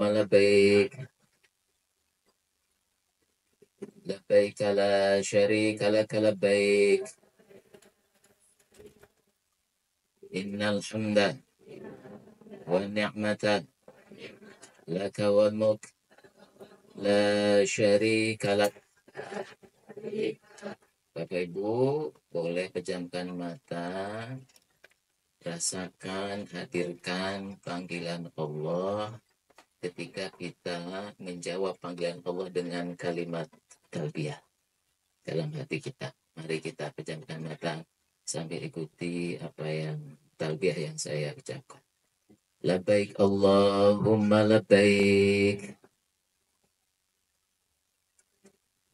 labbaik labbaik la syarika lak labbaik innal hamda wan ni'mata laka wal mulk la syarika lak. Bapak Ibu boleh pejamkan mata, rasakan, hadirkan panggilan Allah ketika kita menjawab panggilan Allah dengan kalimat talbiyah dalam hati kita. Mari kita pejamkan mata sambil ikuti apa yang talbiyah yang saya ucapkan. Labbaik Allahumma labbaik.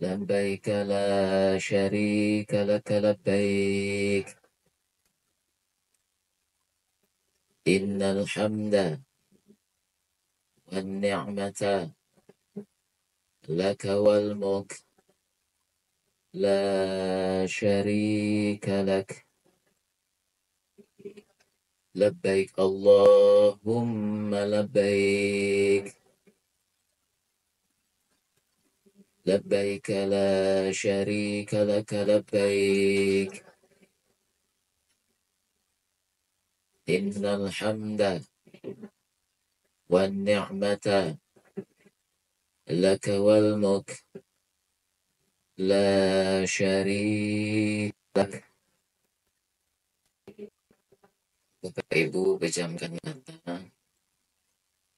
Labbaik la syarika laka labbaik. Innal hamda wan ni'mata laka wal mulk la syarika lak. Labbaik Allahumma labbaik. Labbaik la syarika laka labbaik. Innal hamda wan ni'mata laka wal mulk la syarika lak. Bapak Ibu pejamkan mata.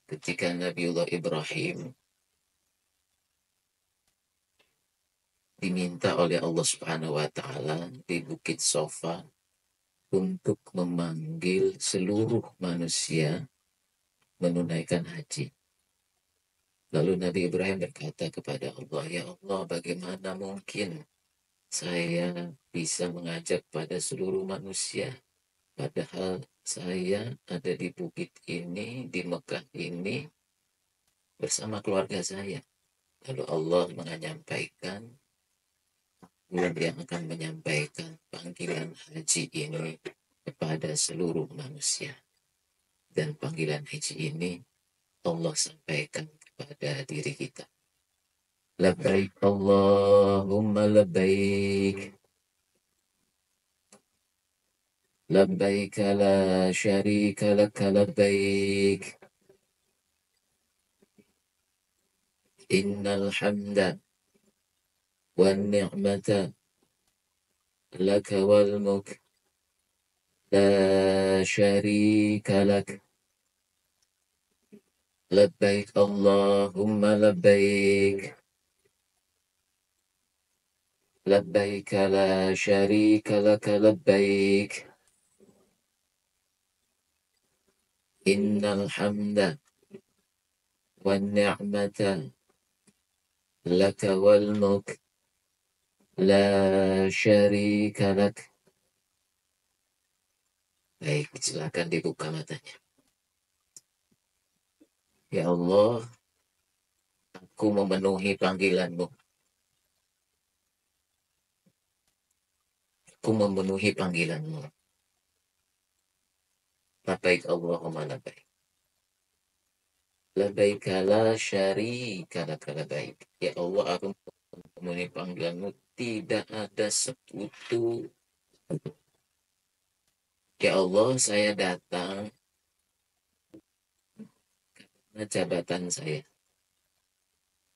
Ketika Nabiullah Ibrahim diminta oleh Allah Subhanahu wa taala di Bukit Sofa untuk memanggil seluruh manusia menunaikan haji. Lalu Nabi Ibrahim berkata kepada Allah, "Ya Allah, bagaimana mungkin saya bisa mengajak pada seluruh manusia, padahal saya ada di bukit ini, di Mekah ini, bersama keluarga saya." Lalu Allah menyampaikan, yang akan menyampaikan panggilan haji ini kepada seluruh manusia. Dan panggilan haji ini Allah sampaikan kepada diri kita. Labbaik Allahumma labbaik. Labbaik la syarika laka labbaik. Innal hamda wan ni'mata laka wal mulk la syarika lak. Labbaik Allahumma labbaik. Labbaik la syarika laka labbaik. Innal hamda wan ni'mata laka wal mulk la syarika lak. Baik, silakan dibuka matanya. Ya Allah, aku memenuhi panggilan-Mu. Aku memenuhi panggilan-Mu. Labbaik Allahumma labbaik. Labbaik la syarika laka labbaik. Ya Allah, aku memenuhi panggilan-Mu. Tidak ada sekutu. Ya Allah, saya datang karena jabatan saya.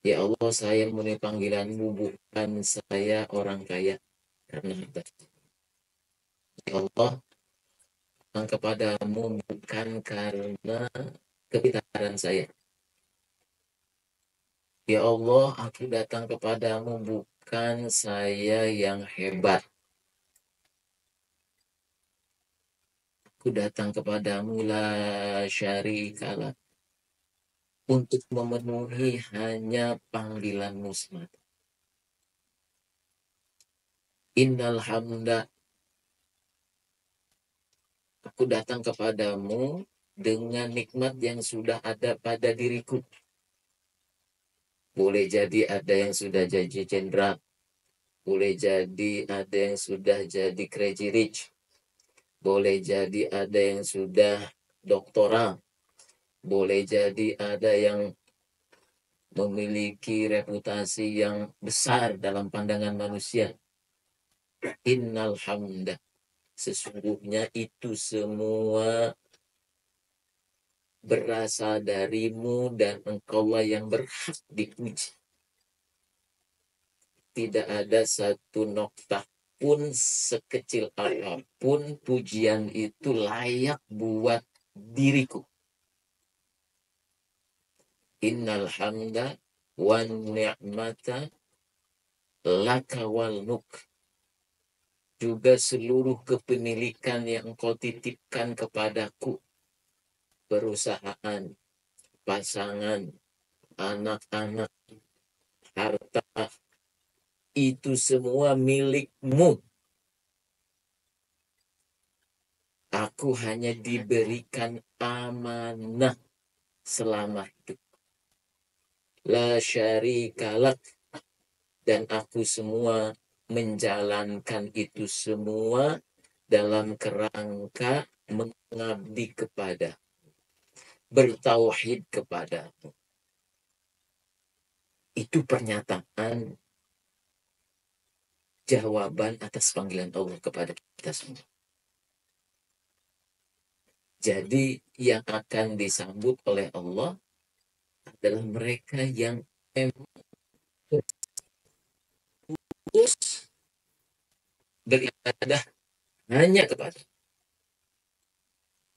Ya Allah, saya memenuhi panggilan-Mu, bukan saya orang kaya karena harta. Ya Allah, datang kepadamu bukan karena kepintaran saya. Ya Allah, aku datang kepadamu bukan saya yang hebat. Aku datang kepadamu la syarikalah untuk memenuhi hanya panggilanmu semata. Innal hamda. Aku datang kepadamu dengan nikmat yang sudah ada pada diriku. Boleh jadi ada yang sudah jadi jenderal. Boleh jadi ada yang sudah jadi crazy rich. Boleh jadi ada yang sudah doktoral. Boleh jadi ada yang memiliki reputasi yang besar dalam pandangan manusia. Innal hamda, sesungguhnya itu semua berasal darimu dan engkaulah yang berhak dipuji. Tidak ada satu noktah pun sekecil apapun pujian itu layak buat diriku. Innal hamda wan ni'mata laka wal mulk. Juga seluruh kepemilikan yang engkau titipkan kepadaku, perusahaan, pasangan, anak-anak, harta, itu semua milikmu. Aku hanya diberikan amanah selama hidup. La syarikalak. Dan aku semua menjalankan itu semua dalam kerangka mengabdi kepada, bertauhid kepada. Itu pernyataan jawaban atas panggilan Allah kepada kita semua. Jadi yang akan disambut oleh Allah adalah mereka yang terus beribadah hanya kepada.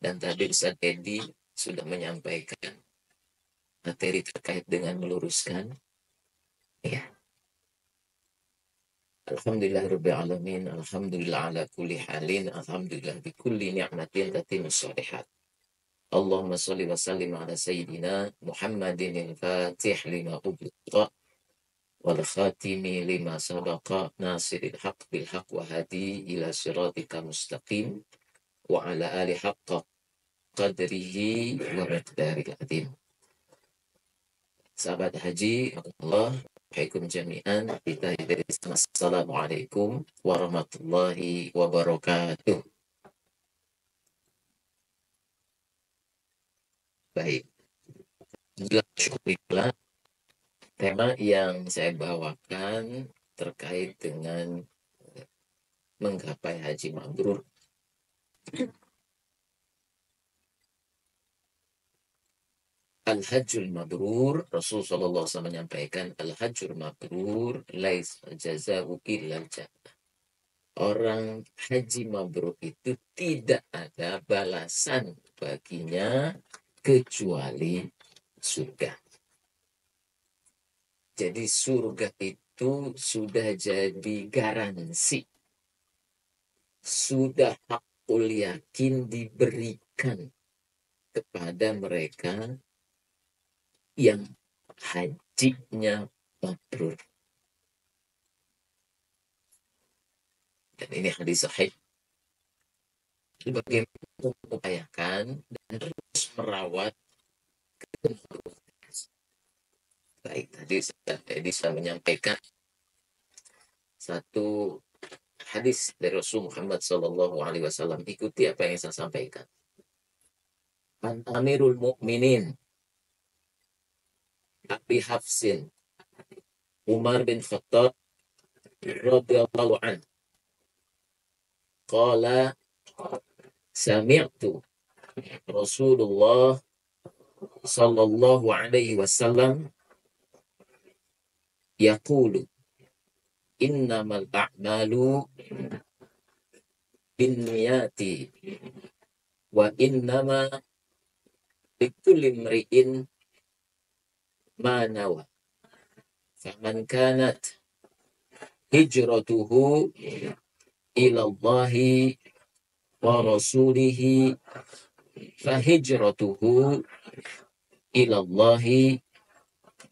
Dan tadi Ustaz Edi sudah menyampaikan materi terkait dengan meluruskan. Ya. Alhamdulillah Rabbil Alamin, Alhamdulillah ala kulli halin, Alhamdulillah bikulli ni'matin tatimus shalihat. Allahumma salli wa sallim ala Sayyidina Muhammadin al-Fatih lima ughliqa wal khatimi lima sabaqa nasiril haq bil haq wa hadi ila siratika mustaqim wa ala ali haqqa qadrihi wa miqdaril azim. Sahabat haji, Allah Waalaikum jami'an. Kita dari Assalamualaikum warahmatullahi wabarakatuh. Baik. Alhamdulillah, tema yang saya bawakan terkait dengan menggapai haji mabrur. Al-Hajjul Mabrur, Rasulullah SAW menyampaikan, Al-Hajjul Mabrur, lais jaza'u illa jannah. Orang haji mabrur itu tidak ada balasan baginya kecuali surga. Jadi surga itu sudah jadi garansi. Sudah hakul yakin diberikan kepada mereka yang hajinya mabrur. Dan ini hadis sahih. Bagaimana mengupayakan dan terus merawat kemabruran. Baik, tadi saya menyampaikan satu hadis dari Rasul Muhammad SAW. Ikuti apa yang saya sampaikan. Amirul Mukminin Abi Hafsin Umar bin Khattab radhiyallahu anhu qala sami'tu Rasulullah sallallahu alaihi wasallam yaqulu innamal a'malu binniyati wa innama likulli imri'in ma nawa. Faman kanat hijratuhu ila Allahi wa rasulihi fahijratuhu ila Allahi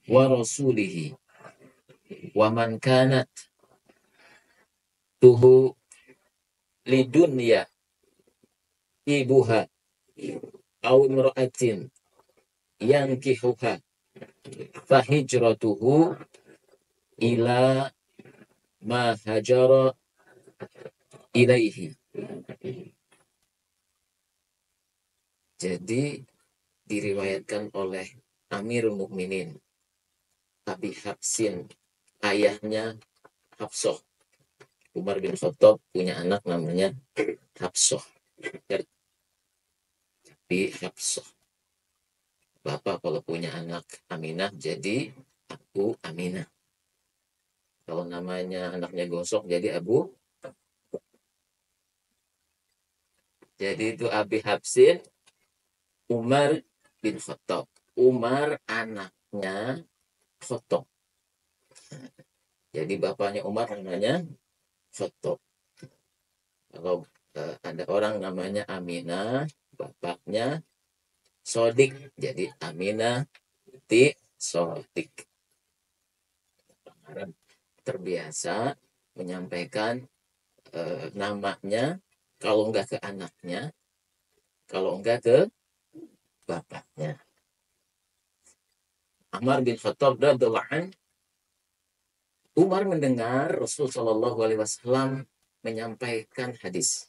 wa rasulihi. Wa man kanat tuhu lidunya ibuha aw imra'atin yankihuha fahijratuhu ila ma hajara ilaihi. Jadi diriwayatkan oleh Amirul Mukminin Abi Hafsin, ayahnya Hafsah. Umar bin Khattab punya anak namanya Hafsah. Abi Hafsah. Bapak kalau punya anak Aminah jadi Abu Aminah. Kalau namanya anaknya Gosok jadi Abu. Jadi itu Abi Hafsin, Umar bin Khattab. Umar anaknya Khattab. Jadi bapaknya Umar namanya Khattab. Kalau ada orang namanya Aminah, bapaknya Sodik. Jadi Aminah ti Sodik. Terbiasa menyampaikan namanya, kalau enggak ke anaknya, kalau enggak ke bapaknya. Umar bin Khattab radhiyallahu anhu, Umar mendengar Rasul Shallallahu Alaihi Wasallam menyampaikan hadis.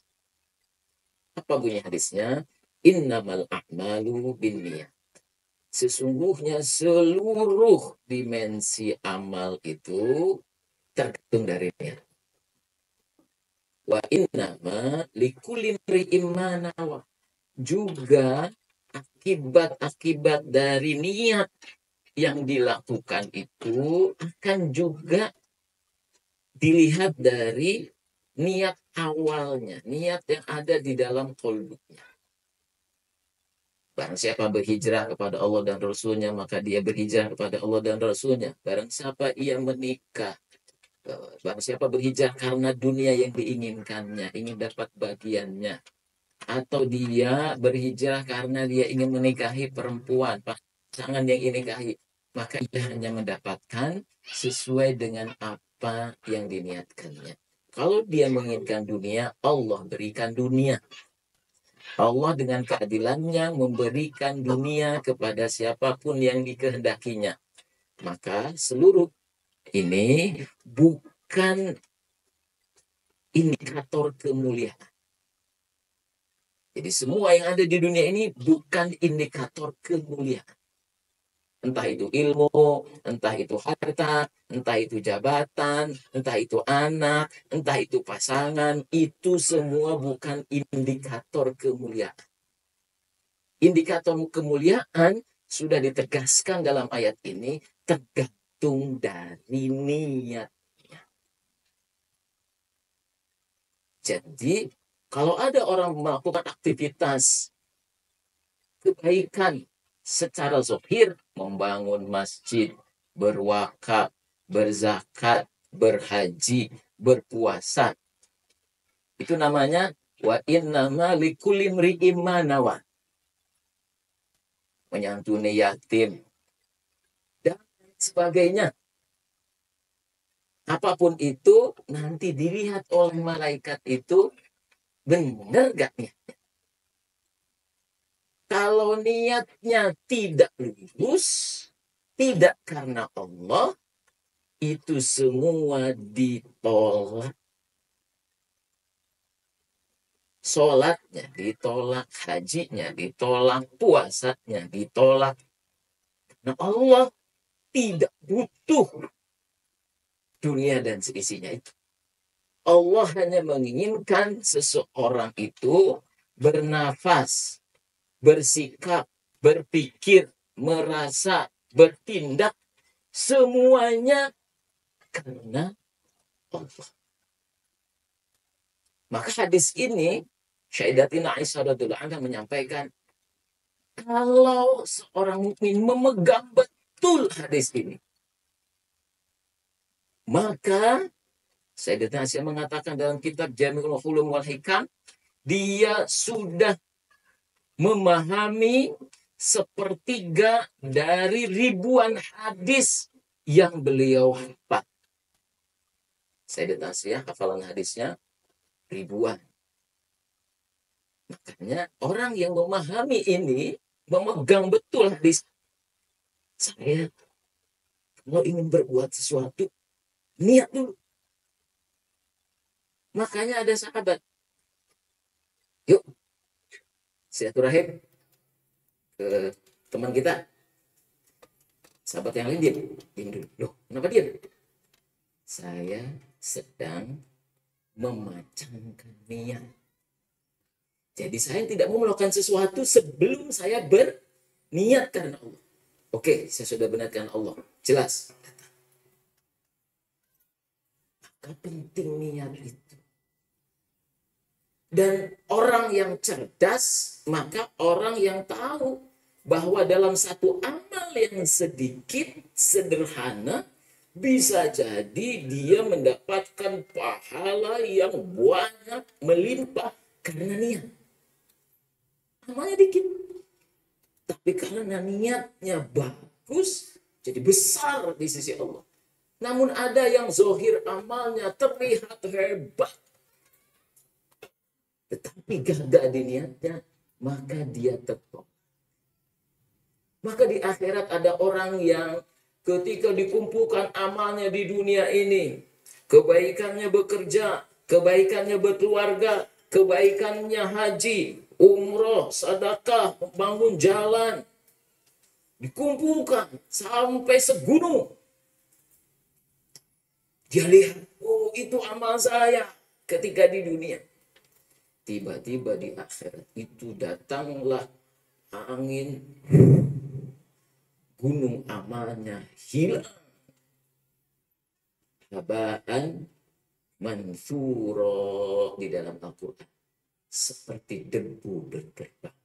Apa bunyi hadisnya? Innamal a'malu binniyat. Sesungguhnya seluruh dimensi amal itu tergantung dari niat. Wa innama likulli imri'in ma nawa. Juga akibat-akibat dari niat yang dilakukan itu akan juga dilihat dari niat awalnya, niat yang ada di dalam kolbunya. Barang siapa berhijrah kepada Allah dan Rasulnya, maka dia berhijrah kepada Allah dan Rasulnya. Barang siapa ia menikah, barang siapa berhijrah karena dunia yang diinginkannya, ingin dapat bagiannya, atau dia berhijrah karena dia ingin menikahi perempuan, pasangan yang ingin nikahi, maka ia hanya mendapatkan sesuai dengan apa yang diniatkannya. Kalau dia menginginkan dunia, Allah berikan dunia. Allah dengan keadilannya memberikan dunia kepada siapapun yang dikehendakinya. Maka seluruh ini bukan indikator kemuliaan. Jadi semua yang ada di dunia ini bukan indikator kemuliaan. Entah itu ilmu, entah itu harta, entah itu jabatan, entah itu anak, entah itu pasangan, itu semua bukan indikator kemuliaan. Indikator kemuliaan sudah ditegaskan dalam ayat ini tergantung dari niatnya. Jadi kalau ada orang melakukan aktivitas kebaikan secara zahir, membangun masjid, berwakaf, berzakat, berhaji, berpuasa, itu namanya wa innama likulli imri'in ma nawa. Menyantuni yatim dan sebagainya. Apapun itu nanti dilihat oleh malaikat itu benar gak nih? Kalau niatnya tidak lurus, tidak karena Allah, itu semua ditolak. Sholatnya ditolak, hajinya ditolak, puasanya ditolak. Nah, Allah tidak butuh dunia dan seisinya itu. Allah hanya menginginkan seseorang itu bernafas, bersikap, berpikir, merasa, bertindak, semuanya karena Allah. Maka hadis ini, Syaidatina Aisyah radhiyallahu anha menyampaikan, kalau seorang mukmin memegang betul hadis ini, maka Sayyidatina Aisyah mengatakan dalam kitab Jami'ul Ulum wal Hikam, dia sudah memahami sepertiga dari ribuan hadis yang beliau hafal. Sayyidatina Aisyah hafalan hadisnya ribuan. Makanya orang yang memahami ini, memegang betul hadis, saya kalau ingin berbuat sesuatu, niat dulu. Makanya ada sahabat, yuk silaturahim ke teman kita, Sahabat yang lain diam. Diam dulu. Loh, kenapa diam? Saya sedang memacangkan niat. Jadi saya tidak mau melakukan sesuatu sebelum saya berniat karena Allah. Oke, saya sudah benarkan Allah. Jelas. Maka penting niat itu. Dan orang yang cerdas, maka orang yang tahu bahwa dalam satu amal yang sedikit, sederhana, bisa jadi dia mendapatkan pahala yang banyak, melimpah karena niat. Amalnya dikit. Tapi karena niatnya bagus, jadi besar di sisi Allah. Namun ada yang zohir amalnya terlihat hebat, tetapi gagal di niatnya, maka dia tertolak. Maka di akhirat ada orang yang ketika dikumpulkan amalnya di dunia ini, kebaikannya bekerja, kebaikannya berkeluarga, kebaikannya haji, umroh, sedekah, membangun jalan, dikumpulkan sampai segunung. Dia lihat, oh itu amal saya ketika di dunia. Tiba-tiba di akhirat itu datanglah angin, gunung amalnya hilang. Habaan mansuro di dalam Al-Quran. Seperti debu berterbang.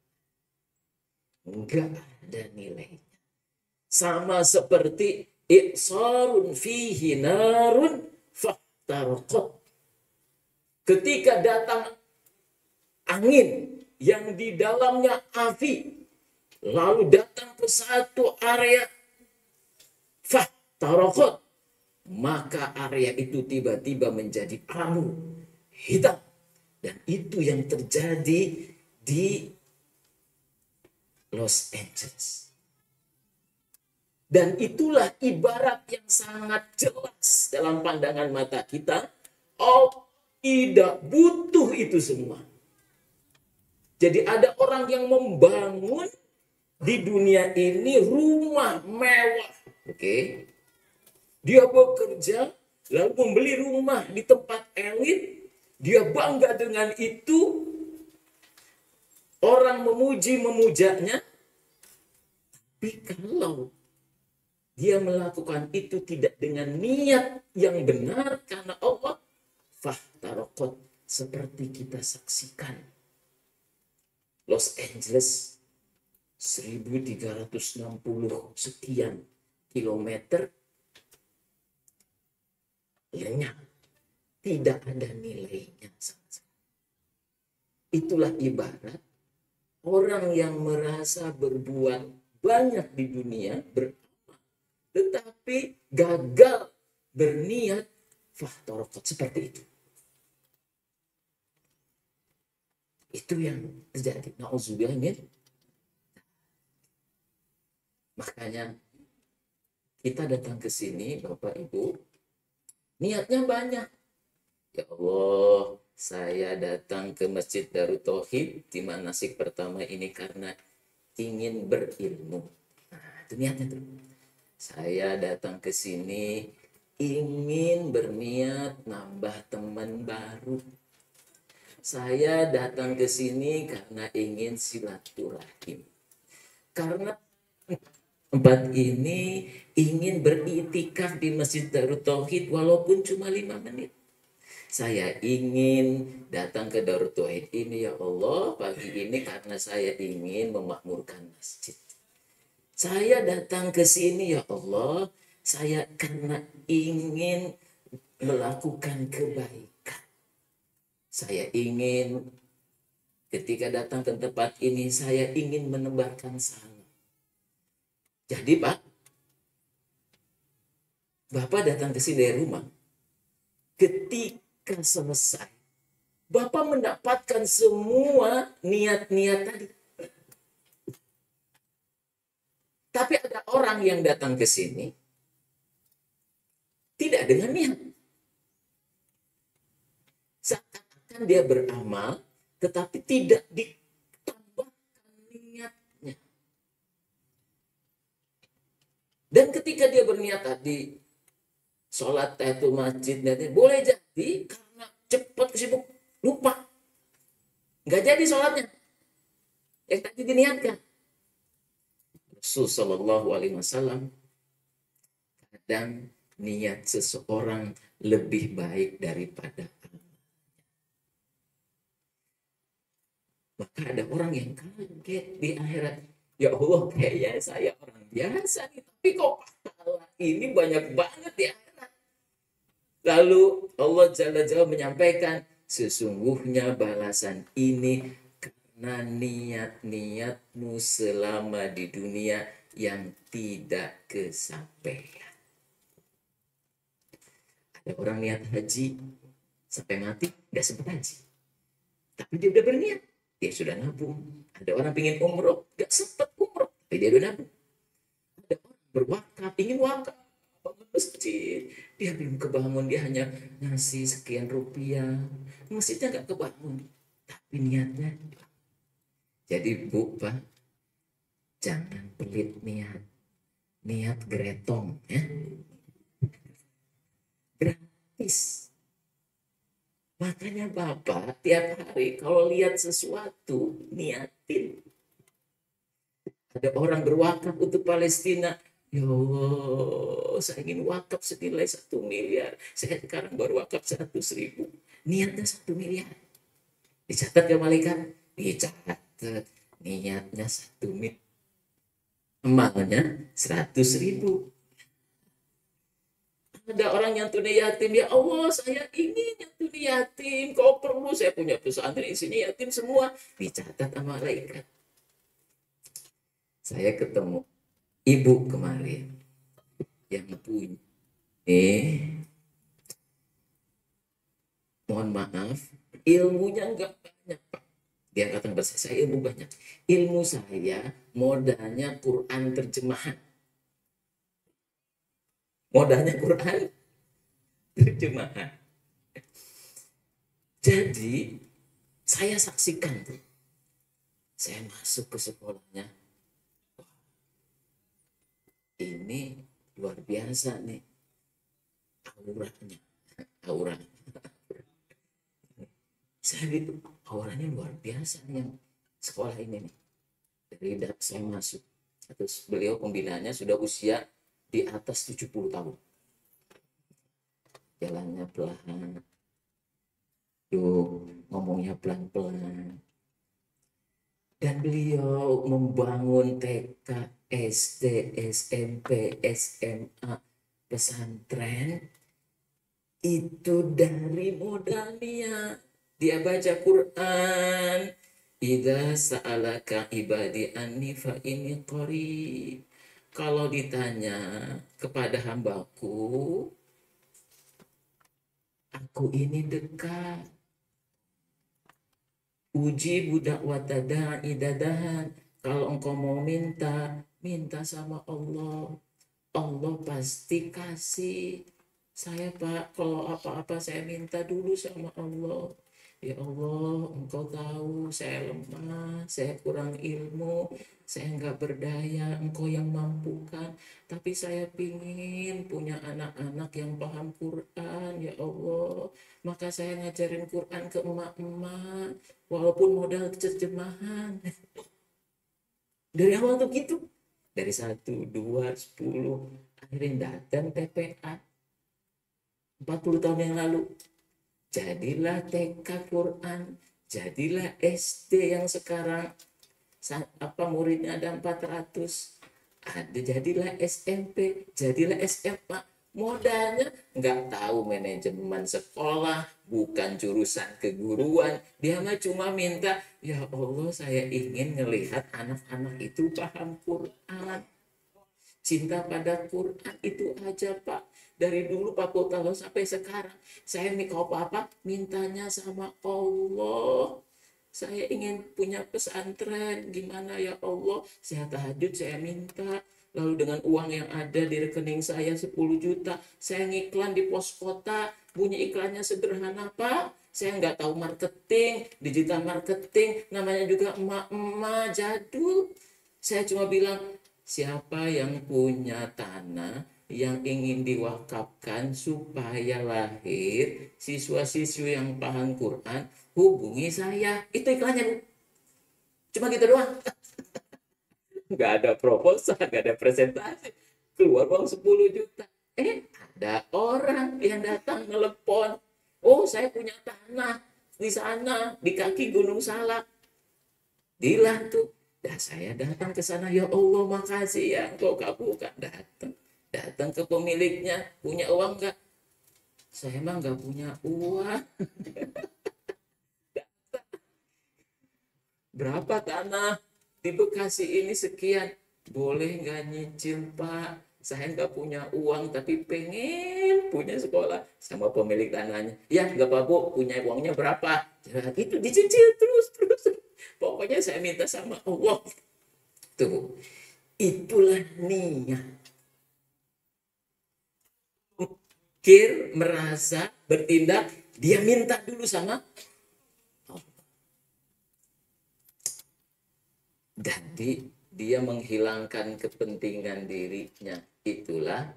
Enggak ada nilainya. Sama seperti i'sarun fihi narun faktarqat. Ketika datang angin yang di dalamnya api, lalu datang ke satu area faktarqat, maka area itu tiba-tiba menjadi abu hitam. Dan itu yang terjadi di Los Angeles. Dan itulah ibarat yang sangat jelas dalam pandangan mata kita. Allah tidak butuh itu semua. Jadi ada orang yang membangun di dunia ini rumah mewah. Oke. Dia bekerja, lalu membeli rumah di tempat elit. Dia bangga dengan itu. Orang memuji, memujanya. Tapi kalau dia melakukan itu tidak dengan niat yang benar karena Allah, fahtarokot, seperti kita saksikan Los Angeles 1360 sekian kilometer lenyap, tidak ada nilainya sama sekali. Itulah ibarat orang yang merasa berbuat banyak di dunia, tetapi gagal berniat, fahtarokot, seperti itu. Itu yang terjadi. Na'udzubillah min. Makanya kita datang ke sini, Bapak Ibu, niatnya banyak. Ya Allah, saya datang ke Masjid Darut Tauhid di manasik pertama ini karena ingin berilmu. Nah, itu niatnya tuh. Saya datang ke sini ingin berniat nambah teman baru. Saya datang ke sini karena ingin silaturahim. Karena tempat ini ingin beriktikaf di Masjid Darut Tauhid walaupun cuma 5 menit. Saya ingin datang ke Darut Tauhid ini, ya Allah, pagi ini karena saya ingin memakmurkan masjid. Saya datang ke sini, ya Allah, saya karena ingin melakukan kebaikan. Saya ingin ketika datang ke tempat ini, saya ingin menebarkan salam. Jadi Pak, Bapak datang ke sini dari rumah. Ketika selesai, Bapak mendapatkan semua niat-niat tadi. Tapi ada orang yang datang ke sini tidak dengan niat. Seakan-akan dia beramal, tetapi tidak ditambahkan niatnya. Dan ketika dia berniat tadi, sholat itu masjid, boleh jadi karena cepat sibuk, lupa. Nggak jadi sholatnya. Yang tadi diniatkan. Rasul Shallallahu Alaihi Wasallam, kadang niat seseorang lebih baik daripada maka ada orang yang kaget di akhirat. Ya Allah, kayaknya saya orang biasa nih, tapi kok pahala ini banyak banget di akhirat. Lalu Allah Jalla Jalla menyampaikan, sesungguhnya balasan ini karena niat-niatmu selama di dunia yang tidak kesampaian. Ada orang niat haji sampai mati nggak sempat haji, tapi dia udah berniat. Dia sudah nabung. Ada orang ingin umroh, gak sempat umroh, tapi dia udah nabung. Ada orang berwakaf, ingin wakaf, bangun masjid, dia belum kebangun, dia hanya ngasih sekian rupiah, masjidnya gak kebangun, tapi niatnya. Jadi Bu, Pak, jangan pelit niat gretong, ya. Gratis. Makanya Bapak tiap hari kalau lihat sesuatu, niatin. Ada orang berwakaf untuk Palestina. Ya Allah, saya ingin wakaf senilai 1 miliar. Saya sekarang baru wakaf 100.000. Niatnya 1 miliar. Dicatat ke malaikat? Dicatat. Niatnya 1 miliar. Amalnya 100.000. Ada orang yang tunai yatim, ya Allah saya ingin yang tunai yatim, kau perlu saya punya pesantren isinya yatim semua, dicatat sama malaikat. Saya ketemu ibu kemarin yang punya mohon maaf, ilmunya enggak banyak Pak. Dia katakan saya ilmu banyak, ilmu saya modalnya Quran terjemahan. Modalnya Quran terjemahan. Jadi saya saksikan tuh. Saya masuk ke sekolahnya. Ini luar biasa nih. Auranya. Aura. Saya gitu, auranya luar biasa nih yang sekolah ini nih. Dari saya masuk. Terus beliau pembinaannya sudah usia di atas 70 tahun. Jalannya pelan. Ngomongnya pelan-pelan. Dan beliau membangun TK, SD, SMP, SMA, pesantren. Itu dari modal niat. Dia baca Quran. Idza sa'alaka ibadi anni fa inni qarib. Kalau ditanya kepada hambaku, aku ini dekat. Uji budak watada idadahan. Kalau engkau mau minta, minta sama Allah. Allah pasti kasih. Saya Pak, kalau apa-apa saya minta dulu sama Allah. Ya Allah, engkau tahu saya lemah, saya kurang ilmu, saya enggak berdaya, engkau yang mampukan. Tapi saya pingin punya anak-anak yang paham Quran, ya Allah. Maka saya ngajarin Quran ke emak-emak, walaupun modal terjemahan. Dari awal tuh gitu. Dari 1, 2, 10, akhirnya datang TPA. 40 tahun yang lalu. Jadilah TK Quran, jadilah SD yang sekarang muridnya ada 400. Jadilah SMP, jadilah SMA. Modalnya nggak tahu manajemen sekolah, bukan jurusan keguruan. Dia mah cuma minta, ya Allah saya ingin melihat anak-anak itu paham Quran. Cinta pada Quran itu aja Pak. Dari dulu 40 tahun sampai sekarang. Saya kalau apa-apa mintanya sama Allah. Saya ingin punya pesantren. Gimana ya Allah? Saya tahajud, saya minta. Lalu dengan uang yang ada di rekening saya 10 juta. Saya ngiklan di pos kota. Bunyi iklannya sederhana Pak. Saya nggak tahu marketing, digital marketing. Namanya juga emak-emak jadul. Saya cuma bilang, Siapa yang punya tanah yang ingin diwakafkan supaya lahir siswa-siswi yang paham Quran, hubungi saya. Itu iklannya, Bu. Cuma gitu doang. Nggak ada proposal, nggak ada presentasi. Keluar uang 10 juta. Ada orang yang datang telepon. Oh, saya punya tanah di sana, di kaki Gunung Salak. Dilah tuh. Ya, saya datang ke sana. Ya Allah, makasih ya. Engkau kabulkan. Datang. Datang ke pemiliknya. Punya uang nggak? Saya emang nggak punya uang. Berapa tanah di Bekasi ini sekian? Boleh nggak nyicil, Pak? Saya nggak punya uang tapi pengen punya sekolah sama pemilik tanahnya. Ya nggak apa-apa, Bu, punya uangnya berapa? Ya, itu dicicil terus. Pokoknya saya minta sama Allah. Tuh, itulah niat. Pikir, merasa, bertindak, dia minta dulu sama Allah. Jadi dia menghilangkan kepentingan dirinya. Itulah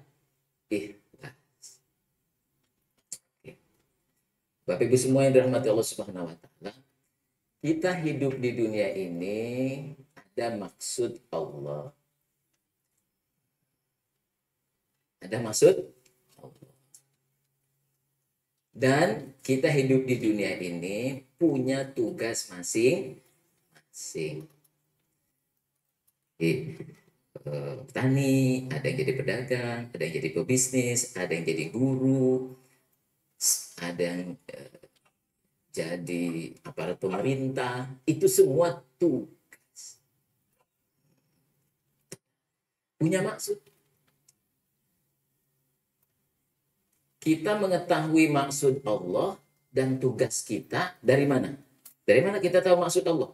ikhlas. Bapak Ibu semua yang dirahmati Allah Subhanahu wa taala, kita hidup di dunia ini ada maksud Allah. Ada maksud Allah. Dan kita hidup di dunia ini punya tugas masing-masing. Petani, ada yang jadi pedagang, ada yang jadi pebisnis, ada yang jadi guru, ada yang jadi aparat pemerintah. Itu semua tugas. Punya maksud. Kita mengetahui maksud Allah dan tugas kita dari mana? Dari mana kita tahu maksud Allah?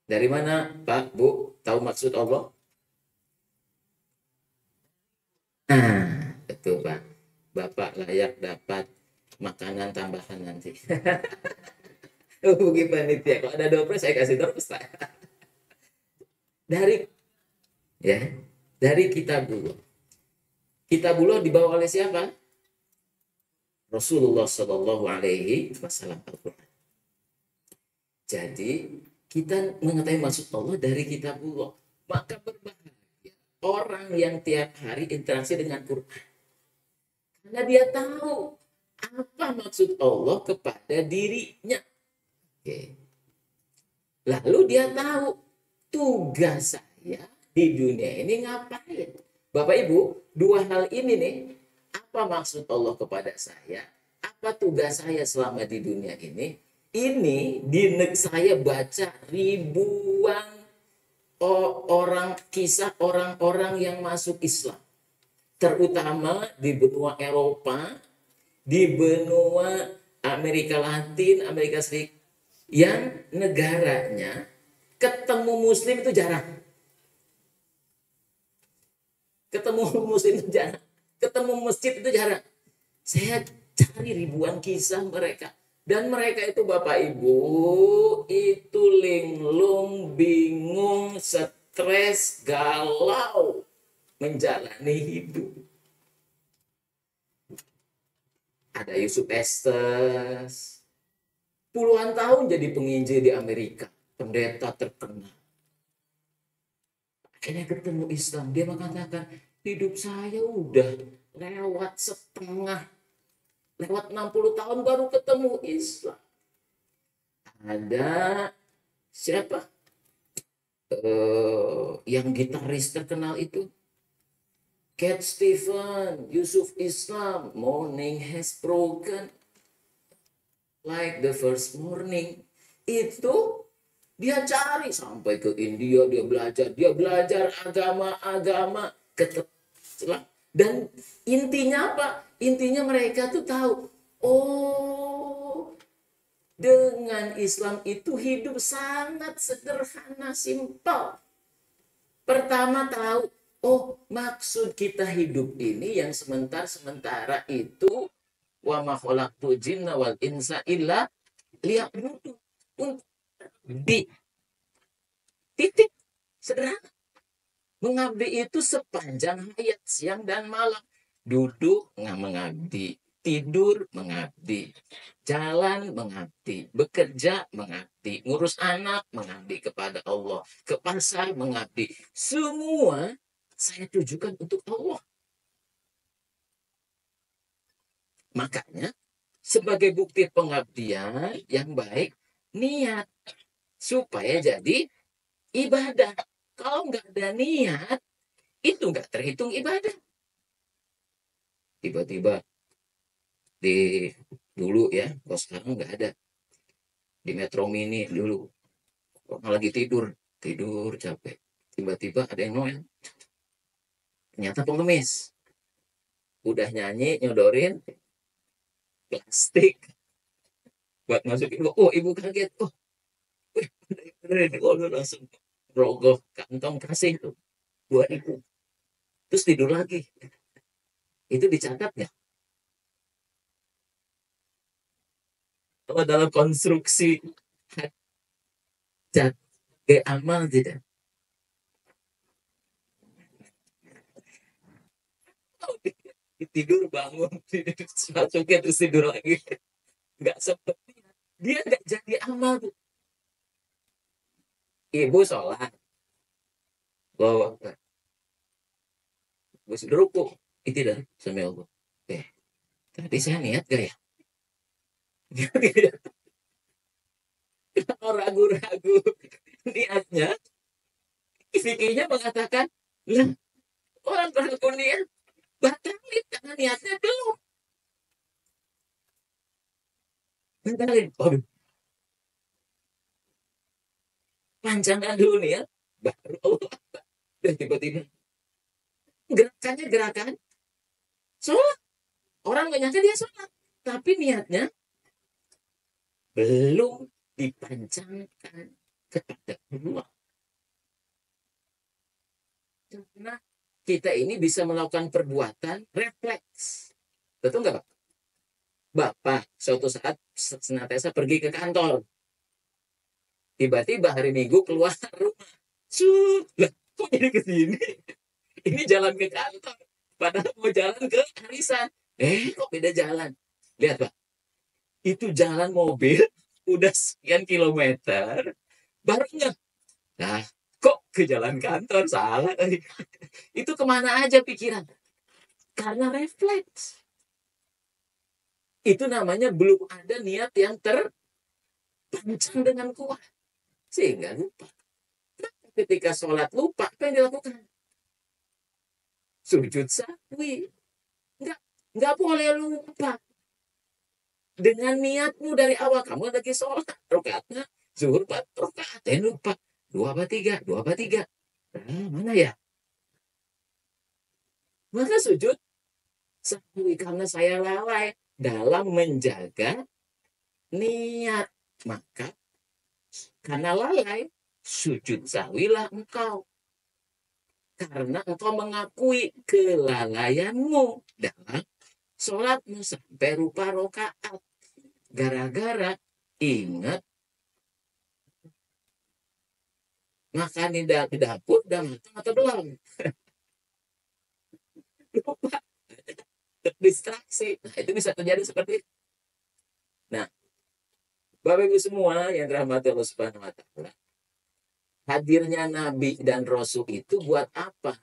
Dari mana, Pak, Bu, tahu maksud Allah? Nah, betul, Pak. Bapak layak dapat makanan tambahan nanti. Hubungi panitia. Kalau ada dompet, saya kasih dompet, Pak. Ya, dari kitabullah. Kitabullah dibawa oleh siapa? Rasulullah Shallallahu Alaihi Wasallam Al-Quran. Jadi kita mengetahui maksud Allah dari kitabullah. Maka berbahagia orang yang tiap hari interaksi dengan Quran. Karena dia tahu apa maksud Allah kepada dirinya. Oke. Lalu dia tahu tugas saya di dunia ini ngapain. Bapak Ibu, dua hal ini nih, apa maksud Allah kepada saya? Apa tugas saya selama di dunia ini? Ini saya baca ribuan kisah orang-orang yang masuk Islam. Terutama di benua Eropa, di benua Amerika Latin, Amerika Serikat, yang negaranya ketemu Muslim itu jarang. Ketemu Muslim itu jarang. Ketemu masjid itu jarang. Saya cari ribuan kisah mereka. Dan mereka itu Bapak Ibu, itu linglung, bingung, stres, galau menjalani hidup. Ada Yusuf Estes, puluhan tahun jadi penginjil di Amerika, pendeta terkenal. Akhirnya ketemu Islam, dia mengatakan, hidup saya udah lewat setengah, lewat 60 tahun baru ketemu Islam. Ada siapa? Yang gitaris terkenal itu? Cat Stevens, Yusuf Islam, morning has broken like the first morning. Itu dia cari sampai ke India, dia belajar agama-agama, dan intinya apa? Intinya mereka tuh tahu, oh, dengan Islam itu hidup sangat sederhana, simpel. Pertama tahu, oh, maksud kita hidup ini yang sementara itu, wa ma khalaqtul jinna wal insa illa liya'budun. Titik. Sederhana. Mengabdi itu sepanjang hayat, siang dan malam. Duduk nggak mengabdi, tidur mengabdi, jalan mengabdi, bekerja mengabdi, ngurus anak mengabdi kepada Allah, ke pasar mengabdi. Semua saya tujukan untuk Allah. Makanya sebagai bukti pengabdian yang baik, niat supaya jadi ibadah. Kalau nggak ada niat, itu nggak terhitung ibadah. Tiba-tiba di dulu ya, kalau sekarang nggak ada. Di Metro Mini dulu, orang lagi tidur capek. Tiba-tiba ada yang noel. Ternyata pengemis. Udah nyanyi, nyodorin plastik buat masukin. Oh, ibu kaget. Oh, langsung rogoh kantong kasih tuh buat ibu. Terus tidur lagi. Itu dicatat nggak? Kalau dalam konstruksi hajat ke amal tidak. Tidur bangun, masukin terus tidur lagi. Nggak seperti dia nggak jadi amal tuh. Ibu sholat, bawa gue ruku, itu dah sama Allah. Tadi saya niat gak ya? Kalau ragu-ragu niatnya, fikihnya mengatakan, lah orang ragu niat batalin karena niatnya belum. Batalin. Oh, panjangkan dulu niat, baru Allah. Dan tiba-tiba gerakannya gerakan sholat. Orang nggak nyangka dia sholat, tapi niatnya belum dipanjangkan kepada Allah. Karena kita ini bisa melakukan perbuatan refleks. Betul nggak, Pak? Bapak suatu saat senantiasa pergi ke kantor. Tiba-tiba hari Minggu keluar rumah. Lah, kok jadi ke sini? Ini jalan ke kantor. Padahal mau jalan ke arisan. Kok beda jalan? Lihat, Pak. Itu jalan mobil udah sekian kilometer. Baru nggak. Nah, kok ke jalan kantor? Salah. Itu kemana aja pikiran? Karena refleks. Itu namanya belum ada niat yang terpancang dengan kuat. Sehingga lupa. Ketika sholat lupa, apa yang dilakukan? Sujud sahwi. Nggak boleh lupa. Dengan niatmu dari awal, kamu lagi sholat. Rokatnya, zuhur 4 rokaat. Lupa. 2 apa 3? 2 apa 3? Mana ya? Maka sujud sahwi karena saya lalai dalam menjaga niat. Maka karena lalai, sujud sahwilah engkau. Karena engkau mengakui kelalaianmu dalam sholatmu sampai rupa rokaat. Gara-gara ingat makan di dapur dan matang atau belum. Lupa. Terdistraksi. Nah, itu bisa terjadi seperti itu. Nah, Bapak Ibu semua yang dirahmati Allah Subhanahu wa taala. Hadirnya Nabi dan Rasul itu buat apa?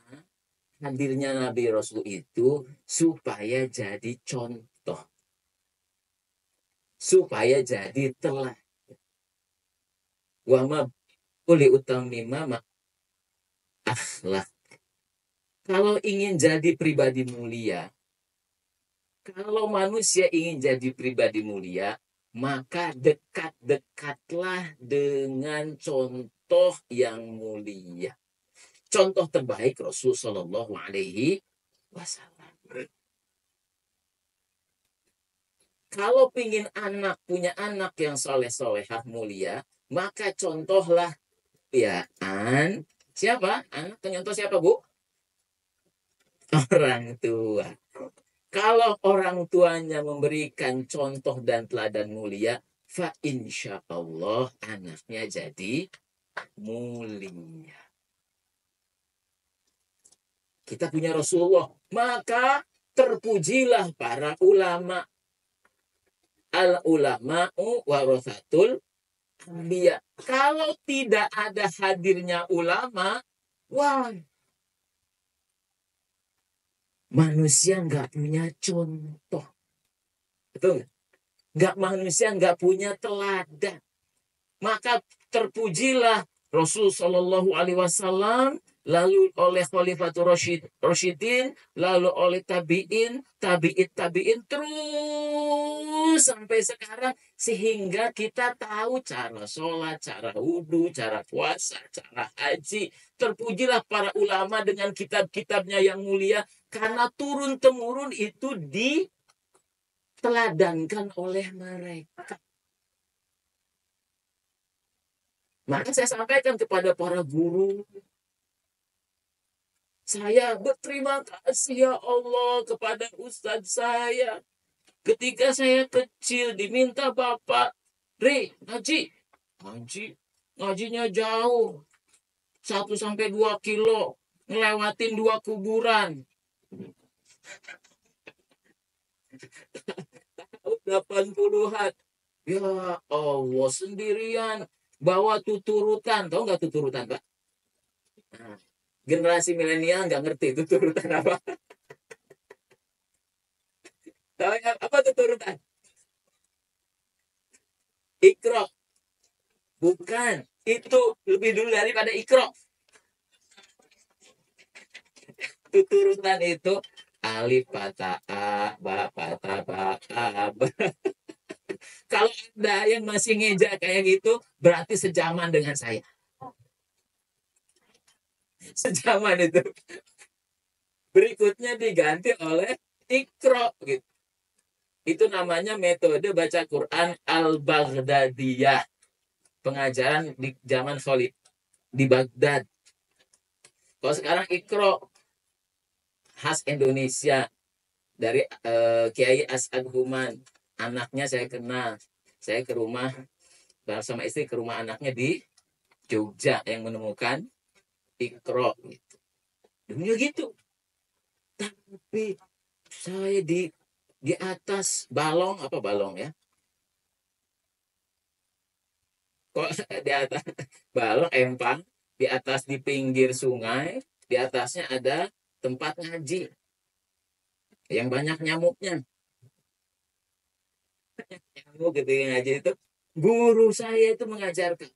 Hadirnya Nabi Rasul itu supaya jadi contoh. Supaya jadi telah. Wa ma uli utamima akhlak. Kalau ingin jadi pribadi mulia, kalau manusia ingin jadi pribadi mulia, maka dekat-dekatlah dengan contoh yang mulia. Contoh terbaik Rasul Shallallahu Alaihi Wasallam. Kalau ingin punya anak yang soleh-solehah mulia, maka contohlah siapa? Anak contoh siapa, Bu? Orang tua. Kalau orang tuanya memberikan contoh dan teladan mulia, fa insya Allah anaknya jadi mulia. Kita punya Rasulullah, maka terpujilah para ulama. Al ulama'u warathatul anbiya. Kalau tidak ada hadirnya ulama, wah, manusia nggak punya contoh. Betul nggak? Manusia nggak punya teladan. Maka terpujilah Rasul Shallallahu Alaihi Wasallam, lalu oleh Khalifatul Rasyidin, lalu oleh tabiin terus sampai sekarang, sehingga kita tahu cara sholat, cara wudhu, cara puasa, cara haji. Terpujilah para ulama dengan kitab-kitabnya yang mulia, karena turun temurun itu diteladankan oleh mereka. Maka saya sampaikan kepada para guru, saya berterima kasih ya Allah kepada ustadz saya. Ketika saya kecil diminta bapak, ngaji. Ngajinya jauh. 1-2 kilo. Ngelewatin 2 kuburan. 80-an. Ya Allah, sendirian. Bawa tuturutan. Tahu nggak tuturutan, Pak? Nah, generasi milenial nggak ngerti tuturutan apa. Tahu apa tuturutan? Iqra. Bukan. Itu lebih dulu daripada Iqra. Tuturutan itu alif patah a, ba patah ba, a, ba. Kalau ada yang masih ngejak kayak gitu, berarti sejaman dengan saya. Sejaman itu. Berikutnya diganti oleh Iqra gitu. Itu namanya metode baca Quran al-Baghdadiyah. Pengajaran di zaman Khalid di Baghdad. Kalau sekarang Iqra khas Indonesia dari Kiai As'ad Human. Anaknya saya kenal. Saya ke rumah bersama istri, ke rumah anaknya di Jogja yang menemukan Iqra gitu. Dunia gitu. Tapi saya di atas balong, apa balong ya? Kok di atas balong empang, di atas di pinggir sungai, di atasnya ada tempat ngaji yang banyak nyamuknya. Nyamuk ketika ngaji itu, guru saya itu mengajarkan.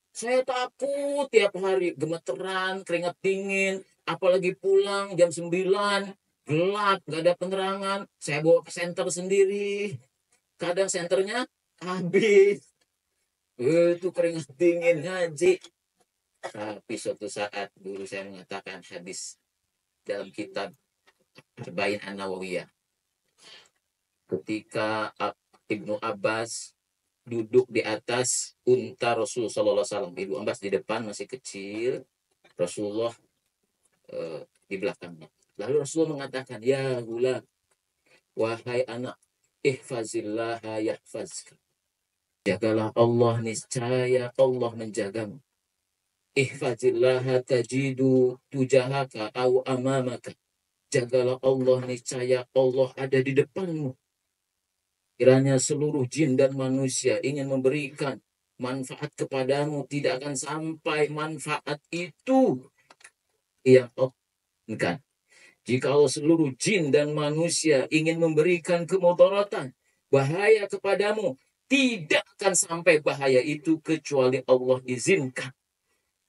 Saya takut tiap hari, gemeteran, keringat dingin, apalagi pulang jam 9, gelap, gak ada penerangan. Saya bawa ke senter sendiri. Kadang senternya habis. Itu keringat dingin ngaji. Tapi suatu saat guru saya mengatakan hadis dalam kitab Arba'in An-Nawawiyah. Ketika Ibnu Abbas duduk di atas unta Rasulullah SAW. Ibnu Abbas di depan masih kecil, Rasulullah di belakangnya. Lalu Rasulullah mengatakan, ya gula, wahai anak, ihfazillah yahfazka. Jagalah Allah, niscaya Allah menjagamu. Ihfazillah tajidu tujahaka au amamaka. Jagalah Allah, niscaya Allah ada di depanmu. Kiranya seluruh jin dan manusia ingin memberikan manfaat kepadamu, tidak akan sampai manfaat itu yang inginkan. Jika seluruh jin dan manusia ingin memberikan kemudaratan, bahaya kepadamu, tidak akan sampai bahaya itu kecuali Allah izinkan.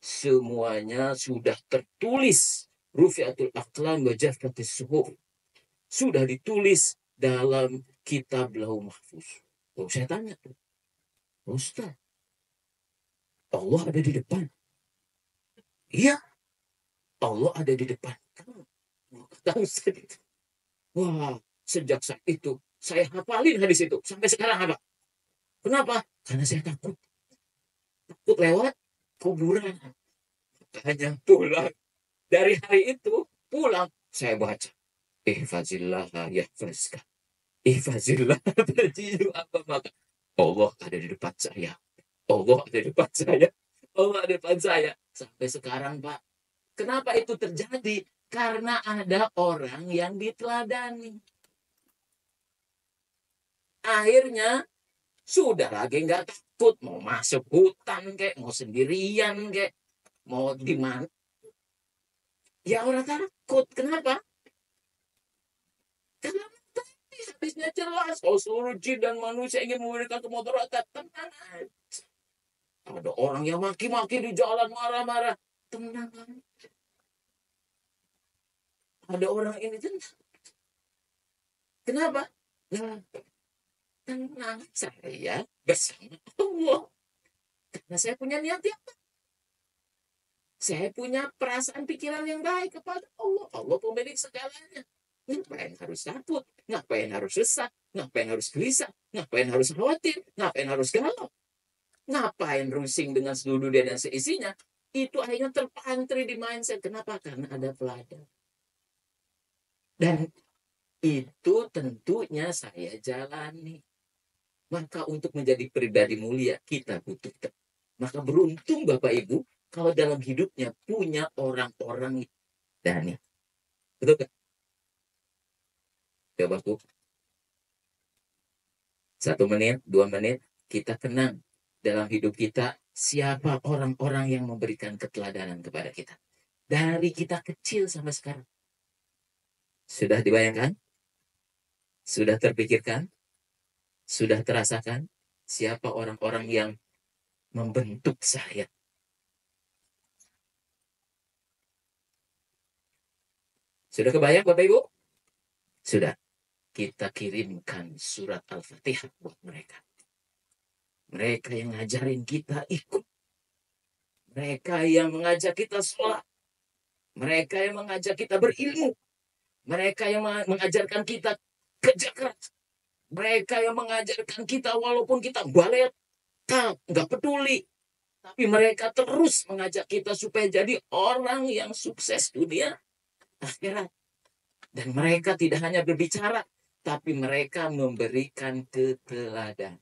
Semuanya sudah tertulis. Rufi'atul aqlam wa jaffatis suhuf. Sudah ditulis dalam kitab Lauh Mahfuz. Oh, saya tanya, Ustaz, Allah ada di depan? Iya, Allah ada di depan. Kata Ustaz itu. Wah, sejak saat itu saya hafalin hadis itu sampai sekarang apa? Kenapa? Karena saya takut. Takut lewat kuburan. Hanya pulang. Dari hari itu pulang saya baca. Ihfazillah yahfazka. Ihfazillah tajidu apa maka. Allah ada di depan saya. Allah ada di depan saya. Allah di depan saya. Sampai sekarang, Pak. Kenapa itu terjadi? Karena ada orang yang diteladani. Akhirnya sudah lagi nggak takut. Mau masuk hutan kek, mau sendirian kek, mau di mana. Ya orang takut. Kenapa? Karena hadisnya jelas. Kalau seluruh jin dan manusia ingin memberikan kemudaratan, tenang aja. Ada orang yang maki-maki di jalan marah-marah. Tenang aja. Ada orang ini tenang. Kenapa? Nah, tenang saya bersama Allah. Karena saya punya niat yang baik. Saya punya perasaan pikiran yang baik kepada Allah. Allah pemilik segalanya. Ngapain harus takut? Ngapain harus resah? Ngapain harus gelisah? Ngapain harus khawatir? Ngapain harus galau? Ngapain rusing dengan seluruh dunia dan seisinya? Itu akhirnya terpantri di mindset. Kenapa? Karena ada peladan. Dan itu tentunya saya jalani. Maka untuk menjadi pribadi mulia, kita butuh. Maka beruntung Bapak Ibu, kalau dalam hidupnya punya orang-orang dan betul gak? Coba Bu, 1 menit, 2 menit, kita kenang dalam hidup kita siapa orang-orang yang memberikan keteladanan kepada kita. Dari kita kecil sampai sekarang. Sudah dibayangkan? Sudah terpikirkan? Sudah terasakan siapa orang-orang yang membentuk saya? Sudah kebayang Bapak Ibu? Sudah. Kita kirimkan surat Al-Fatihah buat mereka. Mereka yang ngajarin kita ikut. Mereka yang mengajak kita sholat. Mereka yang mengajak kita berilmu. Mereka yang mengajarkan kita kerja keras. Mereka yang mengajarkan kita walaupun kita balet, nggak peduli. Tapi mereka terus mengajak kita supaya jadi orang yang sukses dunia akhirat. Dan mereka tidak hanya berbicara, tapi mereka memberikan keteladanan.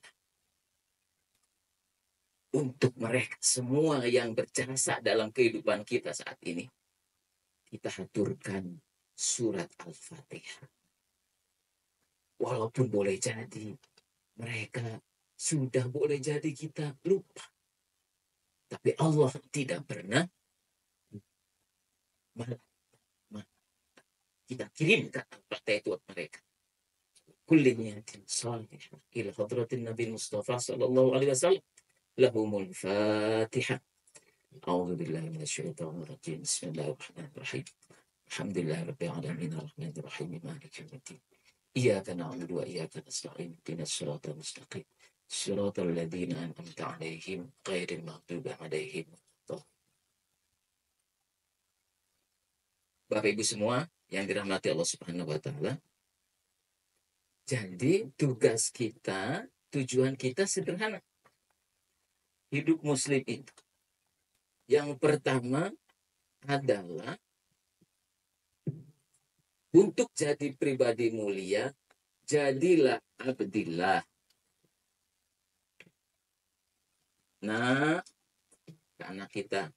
Untuk mereka semua yang berjasa dalam kehidupan kita saat ini, kita haturkan surat Al-Fatihah. Walaupun boleh jadi mereka sudah boleh jadi kita lupa. Tapi Allah tidak pernah kita kirimkan Al-Fatihah itu buat mereka. Kulli niyatin salihah ila hadratin Nabi Mustafa sallallahu alaihi wasallam. Lahumul Fatihah. A'udzu billahi minasyaitonir rajim. Bismillahirrahmanirrahim. Alhamdulillahirabbil alamin arrahmanir rahim maliki yaumiddin. Iyyaka na'budu wa iyyaka nasta'in. Ihdinas siratal mustaqim. Siratal ladzina an'amta 'alaihim ghairil maghdubi 'alaihim. Bapak Ibu semua yang dirahmati Allah Subhanahu wa taala. Jadi tugas kita, tujuan kita sederhana. Hidup muslim itu. Yang pertama adalah untuk jadi pribadi mulia, jadilah abdillah. Nah, anak kita,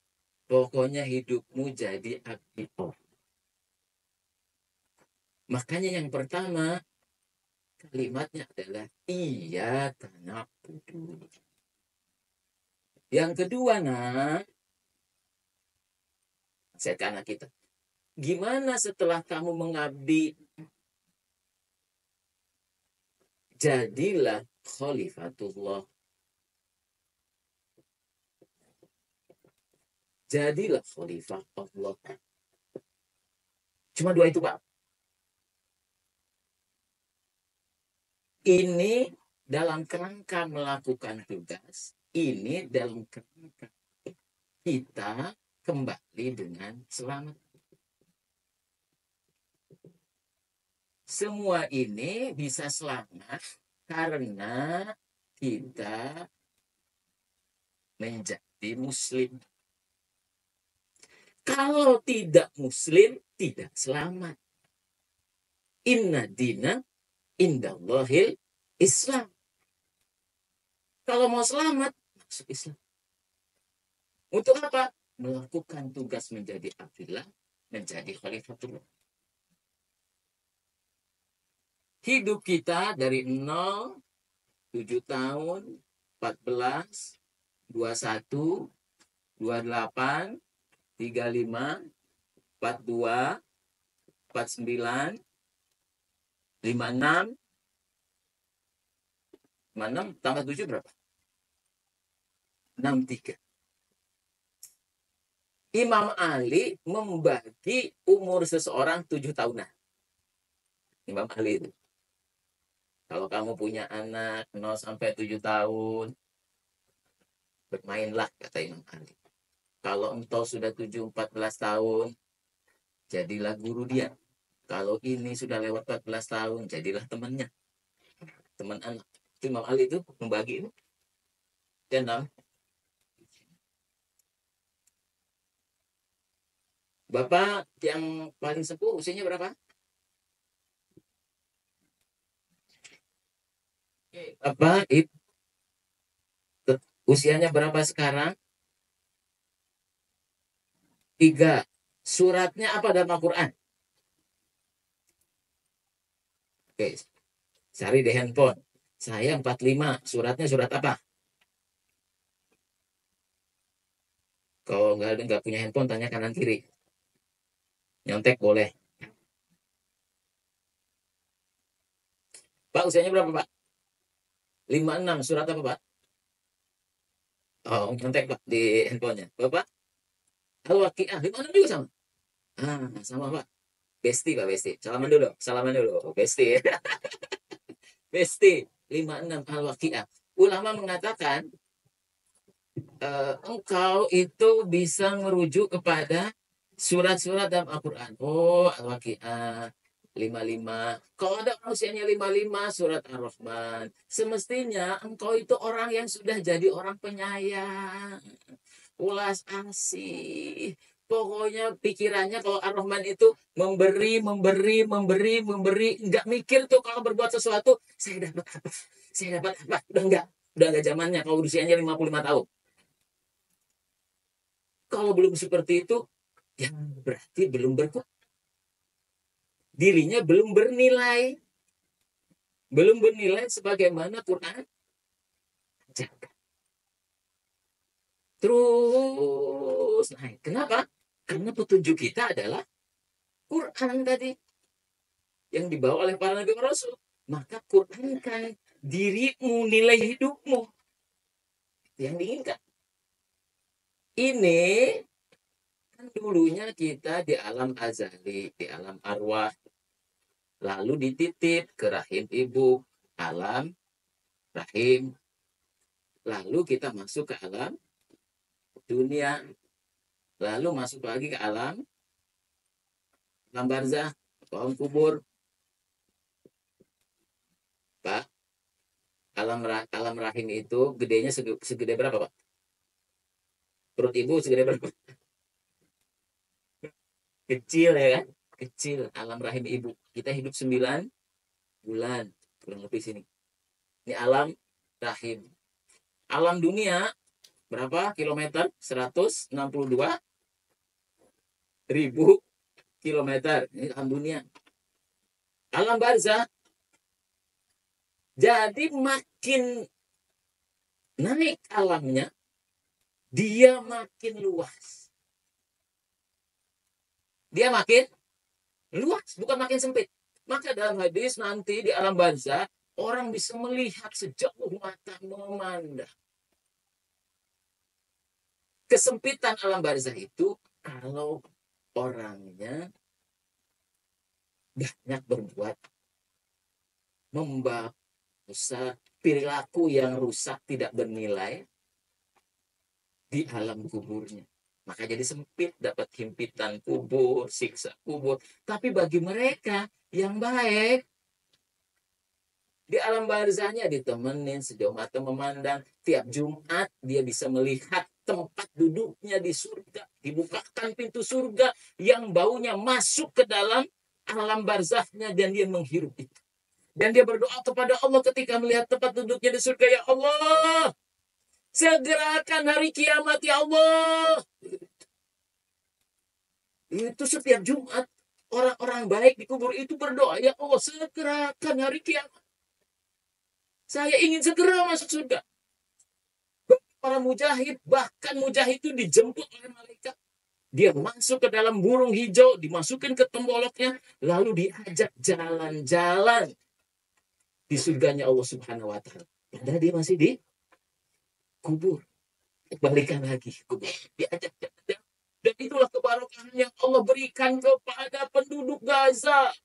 pokoknya hidupmu jadi abdillah. Makanya yang pertama, kalimatnya adalah iyyaka na'budu. Yang kedua, saya ke anak kita. Gimana setelah kamu mengabdi? Jadilah khalifatullah. Jadilah khalifah Allah. Cuma 2 itu, Pak. Ini dalam kerangka melakukan tugas. Ini dalam kerangka kita kembali dengan selamat. Semua ini bisa selamat karena kita menjadi muslim. Kalau tidak muslim, tidak selamat. Inna dina indallahil Islam. Kalau mau selamat, masuk Islam. Untuk apa? Melakukan tugas menjadi abdillah, menjadi khalifatullah. Hidup kita dari 0, 7 tahun, 14, 21, 28, 35, 42, 49, 56, 56 tambah 7 berapa? 63. Imam Ali membagi umur seseorang 7 tahunan. Imam Ali itu. Kalau kamu punya anak 0 sampai 7 tahun, bermainlah, kata Imam Ali. Kalau engkau sudah 7, 14 tahun, jadilah guru dia. Kalau ini sudah lewat 14 tahun, jadilah temannya. Teman anak. Itu Imam Ali itu membagi itu. Dan Bapak yang paling sepuh usianya berapa? Bapak usianya berapa sekarang? 3. Suratnya apa dalam Al-Quran? Oke, cari di handphone. Saya 45. Suratnya surat apa? Kalau nggak punya handphone, tanya kanan kiri. Nyontek boleh. Pak, usianya berapa, Pak? 56. Surat apa, Pak? Oh, nyontek, Pak, di handphonenya. Bapak? Al-Waqiah. 56 juga sama? Sama, Pak. Besti, Pak, Besti. Salaman dulu. Salaman dulu. Besti. Besti. 56 Al-Waqiah. Ulama mengatakan, engkau itu bisa merujuk kepada surat-surat dalam Al-Quran. Oh, Al-Waqiah 55. Kalau ada usianya 55, surat Ar-Rahman. Semestinya engkau itu orang yang sudah jadi orang penyayang. Ulas asih. Pokoknya pikirannya kalau Ar-Rahman itu memberi, memberi, memberi, memberi. Nggak mikir tuh kalau berbuat sesuatu, saya dapat apa? Saya dapat apa? Udah nggak zamannya kalau usianya 55 tahun. Kalau belum seperti itu, ya berarti belum berkuat. Dirinya belum bernilai. Belum bernilai sebagaimana Quran ajarkan. Terus naik. Kenapa? Karena petunjuk kita adalah Quran tadi. Yang dibawa oleh para nabi rasul. Maka Quran kan dirimu, nilai hidupmu. Yang diinginkan. Ini kan dulunya kita di alam azali, di alam arwah. Lalu dititip ke rahim ibu, alam rahim. Lalu kita masuk ke alam dunia. Lalu masuk lagi ke alam barzah, alam kubur. Pak, alam rahim itu gedenya segede berapa, Pak? Perut ibu segede berapa? Kecil ya kan? Kecil alam rahim ibu. Kita hidup 9 bulan. Kurang lebih sini. Ini alam rahim. Alam dunia berapa kilometer? 162.000 kilometer. Ini alam dunia. Alam barzah. Jadi makin naik alamnya, dia makin luas. Dia makin luas, bukan makin sempit. Maka dalam hadis nanti di alam barzah, orang bisa melihat sejauh mata memandang. Kesempitan alam barzah itu kalau orangnya banyak berbuat, membawa perilaku yang rusak tidak bernilai di alam kuburnya. Maka jadi sempit, dapat himpitan kubur, siksa kubur. Tapi bagi mereka yang baik, di alam barzahnya ditemenin sejauh mata memandang. Tiap Jumat dia bisa melihat tempat duduknya di surga. Dibukakan pintu surga yang baunya masuk ke dalam alam barzahnya dan dia menghirup itu. Dan dia berdoa kepada Allah ketika melihat tempat duduknya di surga. Ya Allah, Segerakan hari kiamat ya Allah. Itu setiap Jumat orang-orang baik di kubur itu berdoa, ya Allah segerakan hari kiamat. Saya ingin segera masuk surga. Para mujahid, bahkan mujahid itu dijemput oleh malaikat. Dia masuk ke dalam burung hijau, dimasukin ke temboloknya, lalu diajak jalan-jalan di surganya Allah Subhanahu wa taala. Padahal dia masih di kubur. Balikan lagi kubur. Diajak jalan-jalan. Dan itulah keberkahan yang Allah berikan kepada penduduk Gaza.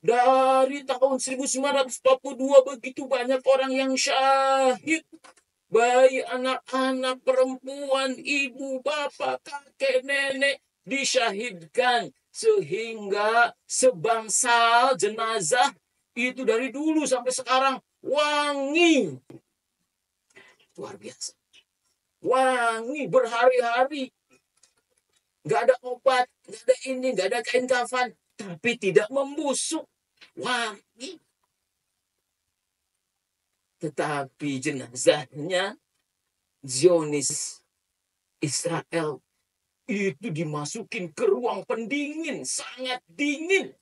Dari tahun 1942 begitu banyak orang yang syahid. Bayi, anak-anak, perempuan, ibu, bapak, kakek, nenek disyahidkan. Sehingga sebangsal jenazah itu dari dulu sampai sekarang wangi. Luar biasa. Wangi berhari-hari. Nggak ada obat, nggak ada ini, nggak ada kain kafan. Tapi tidak membusuk. Wangi. Tetapi jenazahnya Zionis Israel itu dimasukin ke ruang pendingin, sangat dingin.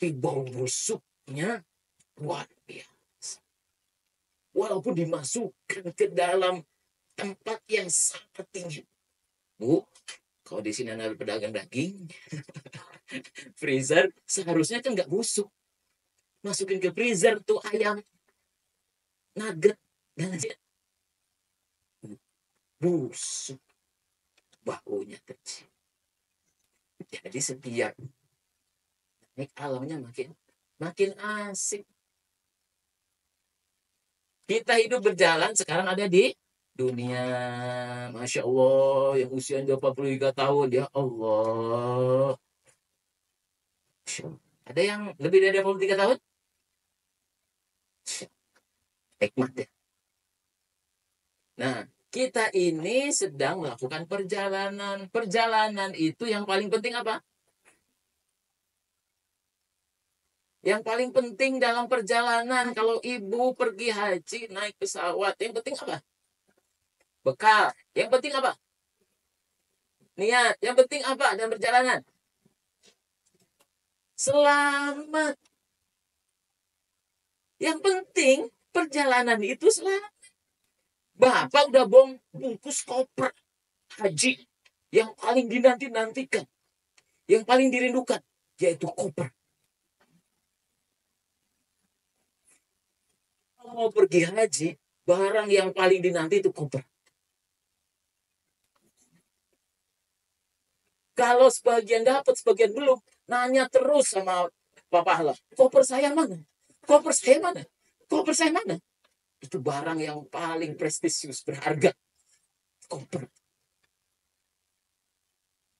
Tapi bau busuknya luar biasa. Walaupun dimasukkan ke dalam tempat yang sangat dingin. Bu, kalau di sini ada pedagang daging, freezer seharusnya kan nggak busuk. Masukin ke freezer tuh ayam nugget dan busuk, baunya kecil. Jadi setiap naik alamnya makin asik. Kita hidup berjalan sekarang ada di dunia, Masya Allah, yang usianya 43 tahun, ya Allah. Ada yang lebih dari 23 tahun? Hikmat ya. Nah, kita ini sedang melakukan perjalanan. Perjalanan itu yang paling penting apa? Yang paling penting dalam perjalanan, kalau ibu pergi haji, naik pesawat, yang penting apa? Bekal. Yang penting apa? Niat. Yang penting apa dalam perjalanan? Selamat. Yang penting perjalanan itu selamat. Bapak udah bungkus koper haji yang paling dinanti-nantikan, yang paling dirindukan, yaitu koper. Kalau mau pergi haji, barang yang paling dinanti itu koper. Kalau sebagian dapat, sebagian belum, nanya terus sama Pak Pahala, koper saya mana? Koper saya mana? Koper saya mana? Itu barang yang paling prestisius, berharga. Koper.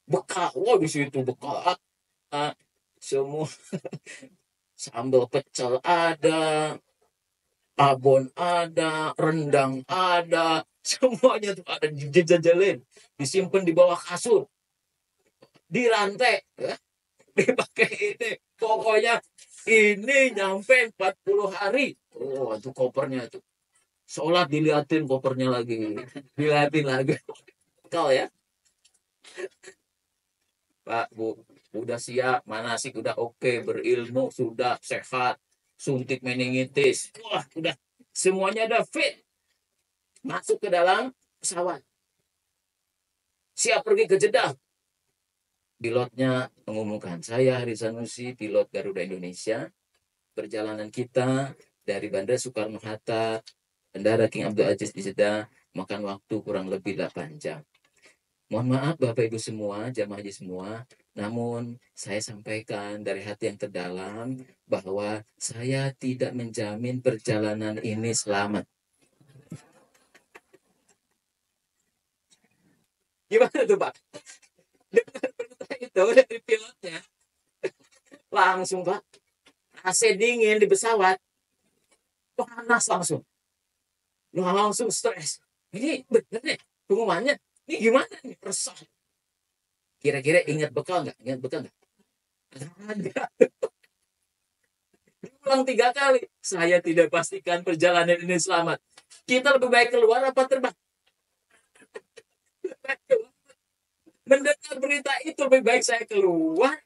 Bekal, wah di situ bekal. Semua sambal pecel ada, abon ada, rendang ada, semuanya tuh ada dijajalin, disimpan di bawah kasur, dirantai, ya, dipakai ini. Pokoknya ini nyampe 40 hari. Oh, itu kopernya tuh. Sholat diliatin kopernya lagi. Diliatin lagi. Kau ya. Pak, Bu, udah siap. Manasik udah oke. Berilmu sudah sehat. Suntik meningitis. Wah, udah. Semuanya udah fit. Masuk ke dalam pesawat. Siap pergi ke Jeddah. Pilotnya mengumumkan, saya Haris Sanusi, pilot Garuda Indonesia. Perjalanan kita dari Bandara Soekarno-Hatta, Bandara King Abdul Aziz di Jeddah, makan waktu kurang lebih 8 jam. Mohon maaf Bapak Ibu semua, jamaah haji semua, namun saya sampaikan dari hati yang terdalam bahwa saya tidak menjamin perjalanan ini selamat. Gimana tuh Pak? Itu dari pilotnya. Langsung Pak, AC dingin di pesawat, panas langsung. Langsung stres. Ini bener nih pengumumannya. Ini gimana nih? Resah. Kira-kira ingat bekal nggak? Ingat bekal nggak? Ada. Pulang 3 kali. Saya tidak pastikan perjalanan ini selamat. Kita lebih baik keluar apa terbang? Mendengar berita itu lebih baik saya keluar.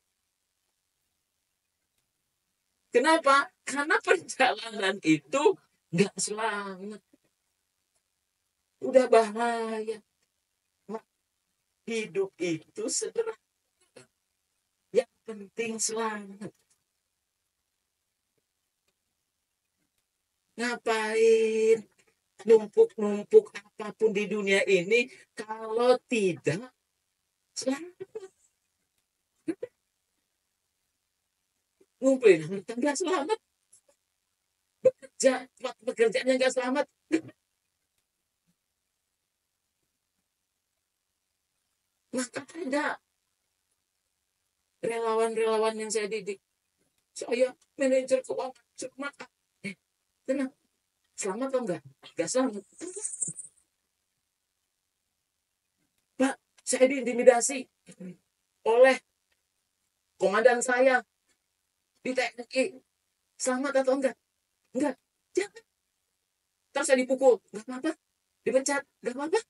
Kenapa? Karena perjalanan itu nggak selamat. Udah bahaya. Hidup itu sederhana. Yang penting selamat. Ngapain numpuk-numpuk apapun di dunia ini kalau tidak selamat? Ngumpulin harta nggak selamat. Bekerja, pekerjaannya nggak selamat. Maka ada relawan-relawan yang saya didik. Saya manajer keuangan, cuma tenang, selamat atau enggak? Enggak selamat. Pak, saya diintimidasi oleh komandan saya di TNI. Selamat atau enggak? Enggak. Jangan. Terus saya dipukul. Enggak apa-apa. Dipecat. Enggak apa-apa.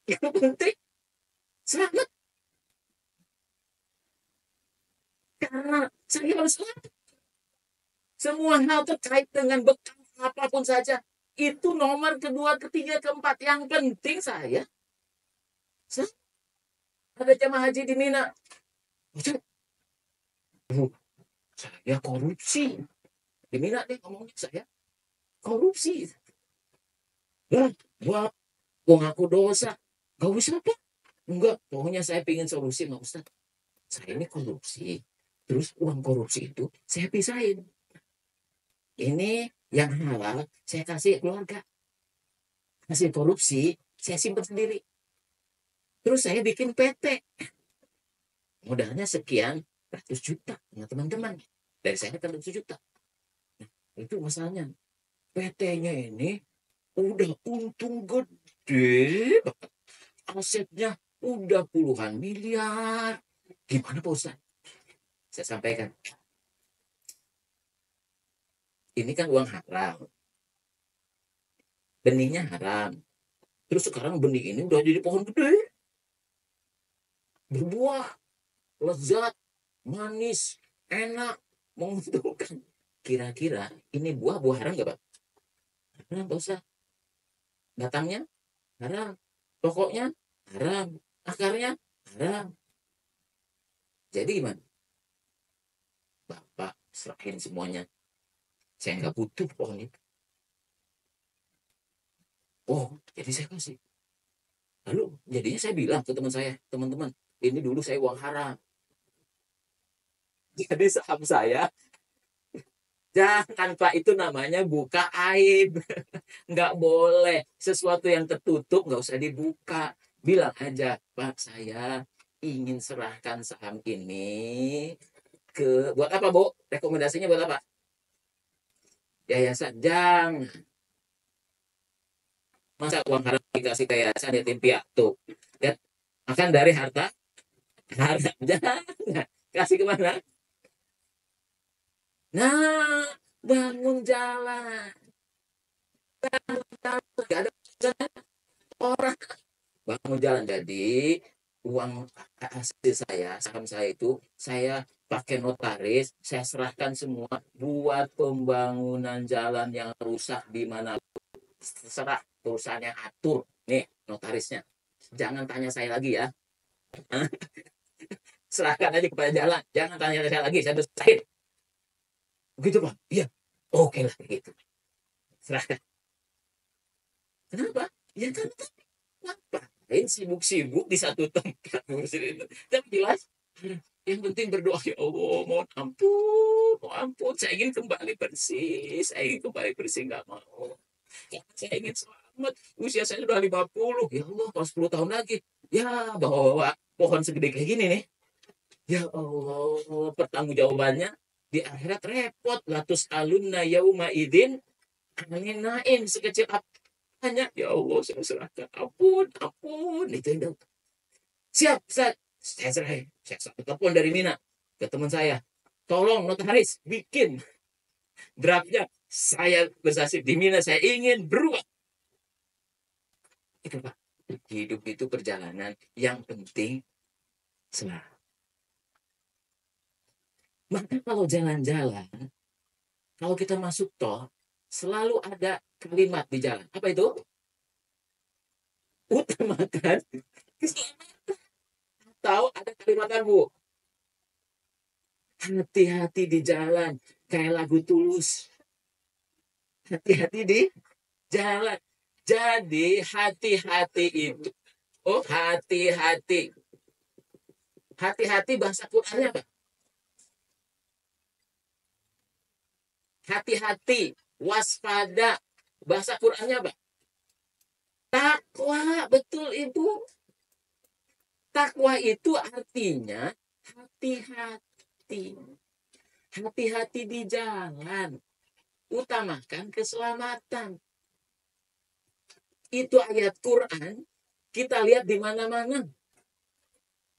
Yang penting selamat. Karena saya harus selamat. Semua hal terkait dengan bekal apapun saja. Itu nomor kedua, ketiga, keempat. Yang penting saya selamat. Ada jemaah haji di Mina. Saya korupsi. Di Mina deh ngomongnya saya korupsi. Lah, gua ngaku dosa. Gak usah apa? Enggak, pokoknya saya pengen solusi, Pak Ustaz. Saya ini korupsi. Terus uang korupsi itu saya pisahin. Ini yang halal saya kasih keluarga. Hasil korupsi saya simpan sendiri. Terus saya bikin PT. Modalnya sekian ratus juta dengan teman-teman. Dari saya kan ratus juta. Nah, itu masalahnya. PT-nya ini udah untung gede. Asetnya udah puluhan miliar. Gimana Pak Ustaz? Saya sampaikan. Ini kan uang haram. Benihnya haram. Terus sekarang benih ini udah jadi pohon gede. Berbuah, lezat, manis, enak, menguntungkan. Kira-kira ini buah haram nggak Pak? Haram Pak Ustaz. Batangnya haram. Pokoknya haram. Akarnya haram. Jadi gimana? Bapak serahin semuanya. Saya nggak butuh pohon itu. Oh, jadi saya kasih. Lalu jadinya saya bilang ke teman saya, teman-teman, ini dulu saya uang haram. Jadi saham saya, jangan Pak, itu namanya buka aib. Nggak boleh. Sesuatu yang tertutup nggak usah dibuka. Bilang aja, Pak, saya ingin serahkan saham ini ke, buat apa Bu? Rekomendasinya buat apa? Yayasan. Jangan. Masa uang haram dikasih ke yayasan yatim piatu? Ya, akan dari harta jangan. Kasih kemana? Nah, bangun jalan. Gak ada orang. Bangun jalan. Jadi, uang hasil saya, saham saya itu, saya pakai notaris, saya serahkan semua buat pembangunan jalan yang rusak di mana. Terserah, perusahaan yang atur. Nih, notarisnya. Jangan tanya saya lagi ya. Serahkan aja kepada jalan. Jangan tanya saya lagi, saya besarin. Begitu Pak? Iya. Oke lah begitu. Serahkan. Kenapa? Ya kan ngapain sibuk-sibuk di satu tempat ngurusin itu. Tapi jelas, yang penting berdoa, ya Allah, mohon ampun, saya ingin kembali bersih, nggak mau. Saya ingin selamat, usia saya sudah 50, ya Allah, kalau 10 tahun lagi, ya bawa pohon segede kayak gini nih, ya Allah, pertanggungjawabannya di akhirat repot. Latus alunna yauma idin angin naim, sekecil apanya, ya Allah, saya serahkan, ampun, itu yang siap, saya telepon dari Mina ke teman saya, tolong notaris bikin draftnya. Saya bersaksi di Mina, saya ingin berubah. Itu Pak, hidup itu perjalanan, yang penting selamat. Maka kalau jalan-jalan, kalau kita masuk tol, selalu ada kalimat di jalan. Apa itu? Utamakan keselamatan. Tahu ada kalimat Bu? Hati-hati di jalan. Kayak lagu Tulus. Hati-hati di jalan. Jadi hati-hati itu. Oh, hati-hati. Hati-hati bahasa Qurannya apa? Hati-hati, waspada. Bahasa Qurannya apa? Takwa, betul Ibu. Takwa itu artinya hati-hati. Hati-hati di jalan. Utamakan keselamatan. Itu ayat Quran, kita lihat di mana-mana.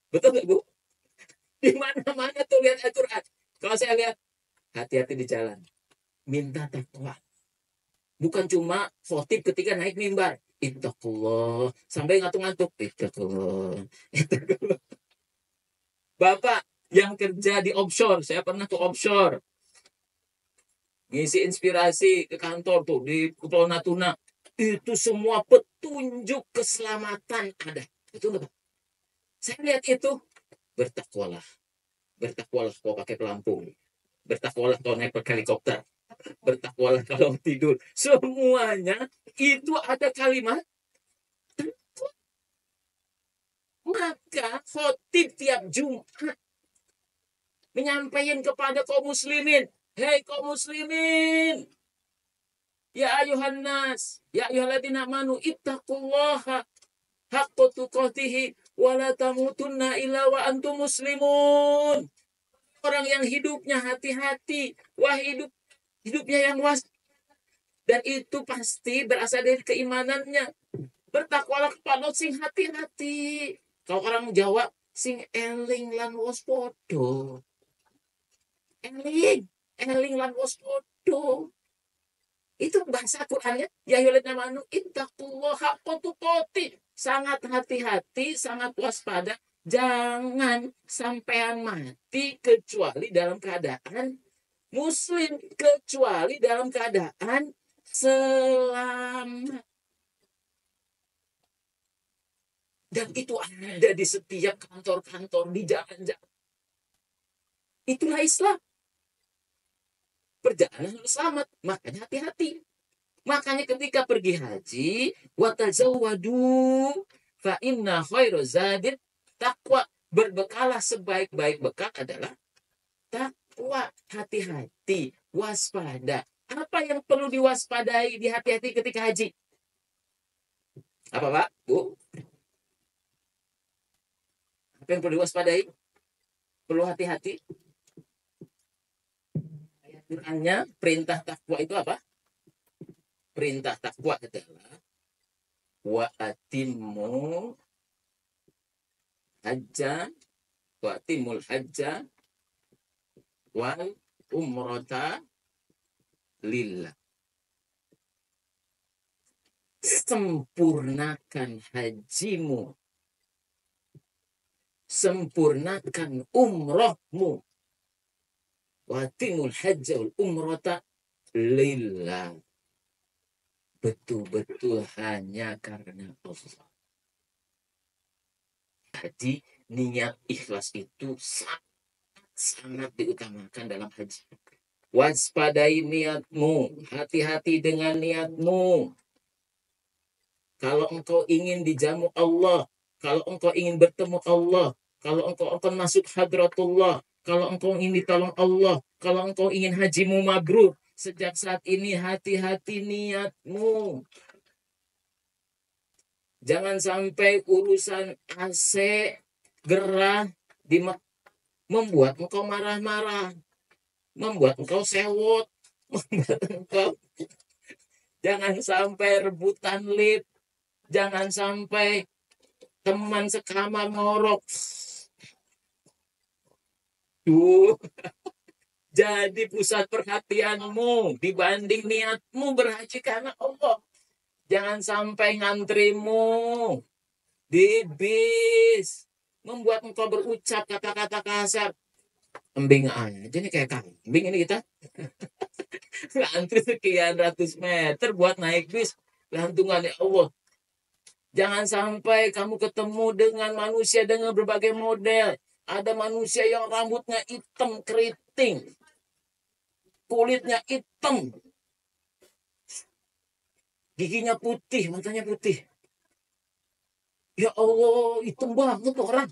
Betul nggak, Bu? Di mana-mana tuh lihat ayat Quran. Kalau saya lihat, hati-hati di jalan. Minta takwa. Bukan cuma khotib ketika naik mimbar. Ittaqullah. Sampai ngantuk-ngantuk. Ittaqullah. Ittaqullah. Bapak yang kerja di offshore, saya pernah ke offshore. Ngisi inspirasi ke kantor tuh di Pulau Natuna. Itu semua petunjuk keselamatan ada. Itu enggak, Pak? Saya lihat itu, bertakwalah. Bertakwalah kalau pakai pelampung. Bertakwalah kalau naik helikopter. Bertakwalah kalau tidur. Semuanya itu ada kalimat. Maka khotib tiap Jumat menyampaikan kepada kaum muslimin, hei kaum muslimin, ya ayuhan nas, ya ayyuhalladzina amanu ittaqullaha haqqa tuqatih wa la tamutunna illa wa antum muslimun. Orang yang hidupnya hati-hati, wah hidupnya yang was, dan itu pasti berasal dari keimanannya. Bertakwalah kepada sing hati-hati. Kalau orang Jawa, sing eling lan waspada. Eling lan waspada. Itu bahasa Qur'annya. Ya ayyuhalladzina amanu ittaqullaha haqqa tuqatih. Sangat hati-hati, sangat waspada. Jangan sampean mati kecuali dalam keadaan muslim, kecuali dalam keadaan selamat. Dan itu ada di setiap kantor-kantor, di jalan-jalan. Itulah Islam. Perjalanan harus selamat, makanya hati-hati. Makanya ketika pergi haji, watazawwadu fa inna khairu zadit taqwa. Berbekalah, sebaik-baik bekal adalah takwa. Hati-hati, waspada. Apa yang perlu diwaspadai, dihati-hati ketika haji? Apa Pak, Bu? Apa yang perlu diwaspadai? Perlu hati-hati. Qurannya perintah takwa itu apa? Perintah takwa adalah wa atimmu hajja wa atimul hajja wal umrata lillah. Sempurnakan hajimu, sempurnakan umrohmu. Watimul hajja wal umrata lillah. Betul-betul hanya karena Allah. Jadi niat ikhlas itu sangat diutamakan dalam haji. Waspadai niatmu, hati-hati dengan niatmu. Kalau engkau ingin dijamu Allah, kalau engkau ingin bertemu Allah, kalau engkau akan masuk hadratullah, kalau engkau ingin ditolong Allah, kalau engkau ingin hajimu mabrur, sejak saat ini hati-hati niatmu. Jangan sampai urusan AC gerah membuat engkau marah-marah, membuat engkau sewot, membuat engkau jangan sampai rebutan lip, jangan sampai teman sekamar ngorok. Tuh, jadi pusat perhatianmu dibanding niatmu berhaji karena Allah. Jangan sampai ngantrimu di bis membuat engkau berucap kata-kata kasar. Kambing aja nih, kayak kambing ini kita. Ngantri sekian ratus meter buat naik bis. Lantungan ya Allah. Jangan sampai kamu ketemu dengan manusia dengan berbagai model. Ada manusia yang rambutnya hitam keriting, kulitnya hitam, giginya putih, matanya putih. Ya Allah, hitam banget orang.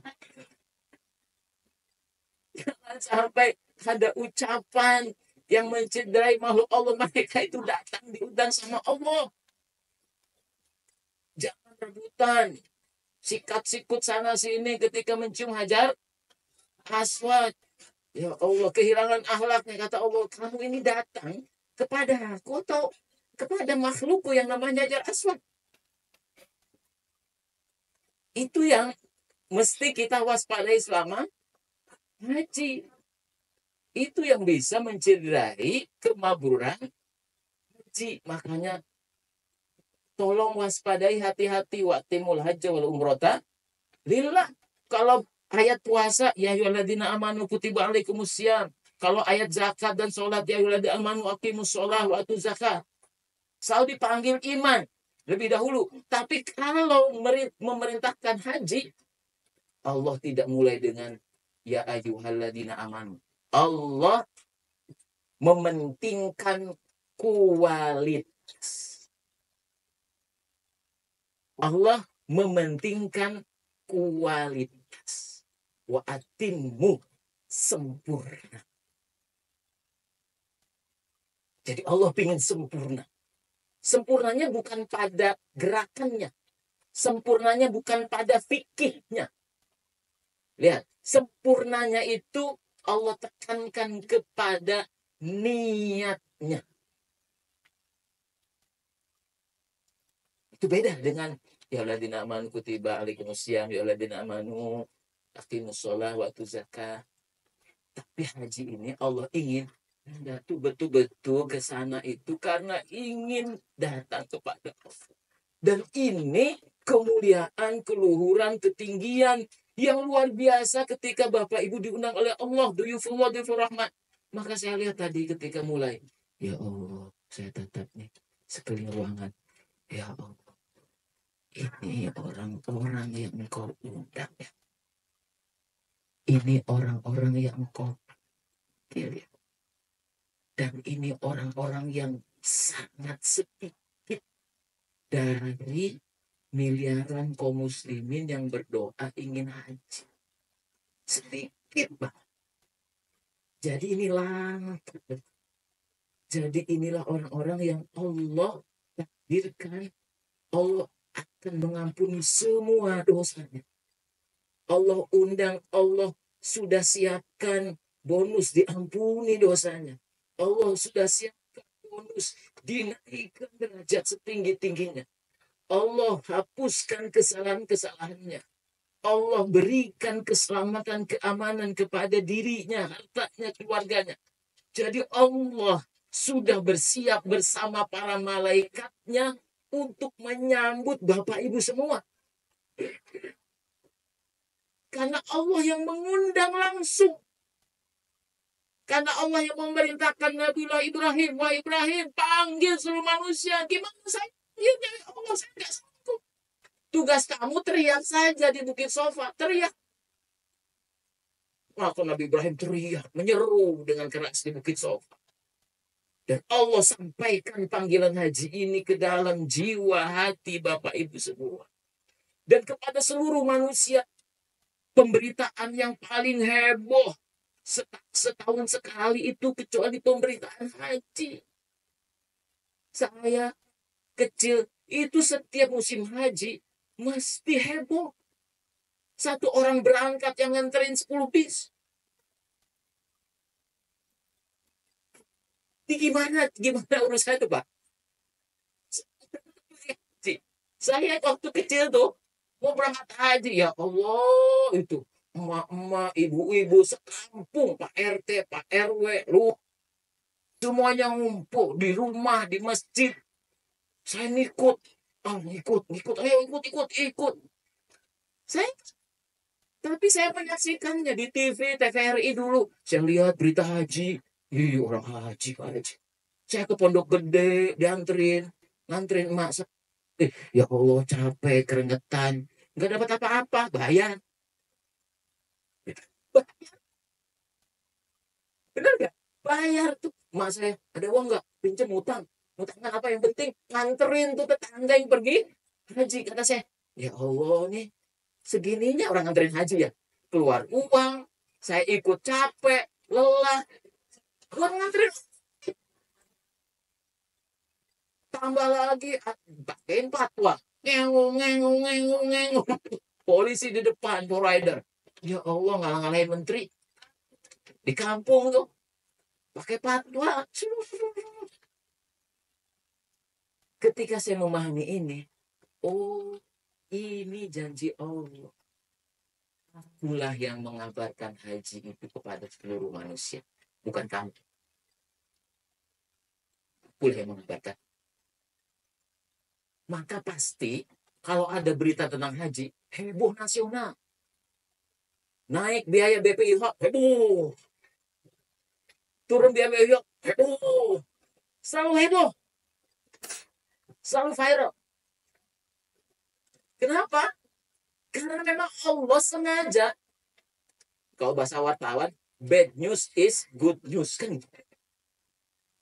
Jangan sampai ada ucapan yang mencederai makhluk Allah. Mereka itu datang diundang sama Allah. Jangan rebutan, sikat-sikut sana sini ketika mencium hajar aswad. Ya Allah, kehilangan akhlaknya. Kata Allah, kamu ini datang kepada aku atau kepada makhlukku yang namanya hajar aswad. Itu yang mesti kita waspadai selama haji. Itu yang bisa mencederai kemabruran haji. Makanya tolong waspadai, hati-hati. Waqtimul hajja wal umrata lillah. Kalau ayat puasa, ya ayyuhalladzina amanu kutiba alaikumusiyam. Kalau ayat zakat dan sholat, ya ayyuhalladzina amanu aqimus sholah wa atuz zakat. Selalu dipanggil iman lebih dahulu. Tapi kalau memerintahkan haji, Allah tidak mulai dengan ya ayyuhalladzina amanu. Allah mementingkan kualitas. Allah mementingkan kualitas. Wa atimmu, sempurna. Jadi Allah ingin sempurna. Sempurnanya bukan pada gerakannya. Sempurnanya bukan pada fikihnya. Lihat, sempurnanya itu Allah tekankan kepada niatnya. Itu beda dengan ya alladzina amanu kutiba alaikumusiyam, ya alladzina amanu aqimus shalah wa atuz zakah. Tapi haji ini Allah ingin Anda tuh betul-betul ke sana itu karena ingin datang kepada Allah. Dan ini kemuliaan, keluhuran, ketinggian yang luar biasa ketika Bapak Ibu diundang oleh Allah, duyufullah, duyufur rahmat. Maka saya lihat tadi ketika mulai, ya Allah, saya tatap nih sekeliling ruangan. Ya Allah, ini orang-orang yang engkau undang ya. Ini orang-orang yang engkau pilih. Dan ini orang-orang yang sangat sedikit dari miliaran kaum muslimin yang berdoa ingin haji. Sedikit banget. Jadi inilah orang-orang yang Allah takdirkan. Allah akan mengampuni semua dosanya. Allah undang, Allah sudah siapkan bonus diampuni dosanya. Allah sudah siapkan bonus dinaikkan derajat setinggi-tingginya. Allah hapuskan kesalahan-kesalahannya. Allah berikan keselamatan, keamanan kepada dirinya, hartanya, keluarganya. Jadi Allah sudah bersiap bersama para malaikatnya untuk menyambut Bapak Ibu semua. Karena Allah yang mengundang langsung. Karena Allah yang memerintahkan Nabiullah Ibrahim. Wah Ibrahim, panggil seluruh manusia. Gimana saya? Ya Allah, saya nggak sanggup. Tugas kamu teriak saja di Bukit Sofa. Teriak. Maka Nabi Ibrahim teriak, menyeru dengan keras di Bukit Sofa. Dan Allah sampaikan panggilan haji ini ke dalam jiwa hati Bapak Ibu semua. Dan kepada seluruh manusia, pemberitaan yang paling heboh setahun sekali itu kecuali pemberitaan haji. Saya kecil itu setiap musim haji mesti heboh. Satu orang berangkat yang nganterin 10 bis. Gimana urusan itu, Pak? Saya waktu kecil tuh mau berangkat haji, ya Allah itu emak-emak, ibu-ibu sekampung, Pak RT, Pak RW, lu semuanya ngumpul di rumah, di masjid. Saya ikut, ikut, ayo ikut. Saya, tapi saya menyaksikannya di TV, TVRI dulu. Saya lihat berita haji, ih orang haji, Pak haji. Saya ke Pondok Gede, nganterin emak saya. Ya Allah capek, keringetan, nggak dapat apa-apa, bayar. Benar nggak? Bayar tuh. Emak saya, ada uang nggak? Pinjam utang. Utang kan apa yang penting? Nganterin tuh tetangga yang pergi haji. Kata saya, ya Allah nih, segininya orang nganterin haji ya. Keluar uang, saya ikut capek, lelah. Keluar nganterin, tambah lagi, pakein fatwa. Ngengung. Polisi di depan, rider. Ya Allah, ngalah-ngalahin menteri. Di kampung tuh, pakai fatwa. Ketika saya memahami ini, oh ini janji Allah. Akulah yang mengabarkan haji itu kepada seluruh manusia. Bukan kamu. Akulah yang mengabarkan. Maka pasti kalau ada berita tentang haji, heboh nasional. Naik biaya BPIH, heboh. Turun biaya BPIH, heboh. Selalu heboh. Selalu viral. Kenapa? Karena memang Allah sengaja. Kalau bahasa wartawan, bad news is good news. Kan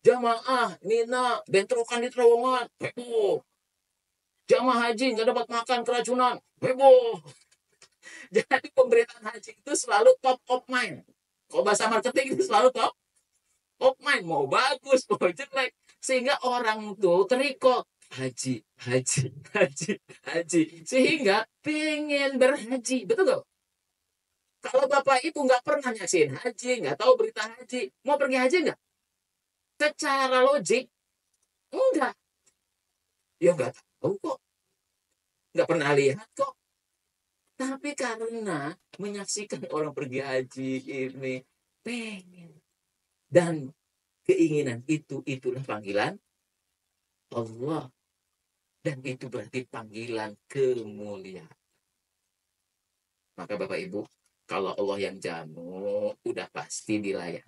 jamaah Mina bentrokan di terowongan, heboh. Jamaah haji nggak dapat makan keracunan, heboh. Jadi pemberitaan haji itu selalu top of mind. Kalau bahasa marketing itu selalu top of mind. Mau bagus, mau jelek. Sehingga orang tuh terikut. Haji. Sehingga pengen berhaji. Betul gak? Kalau Bapak itu nggak pernah nyaksin haji, nggak tahu berita haji, mau pergi haji nggak? Secara logik, enggak. Ya nggak tahu kok. Nggak pernah lihat kok. Tapi karena menyaksikan orang pergi haji ini, pengen. Dan keinginan itulah panggilan Allah. Dan itu berarti panggilan kemuliaan. Maka Bapak Ibu, kalau Allah yang jamu, udah pasti dilayani.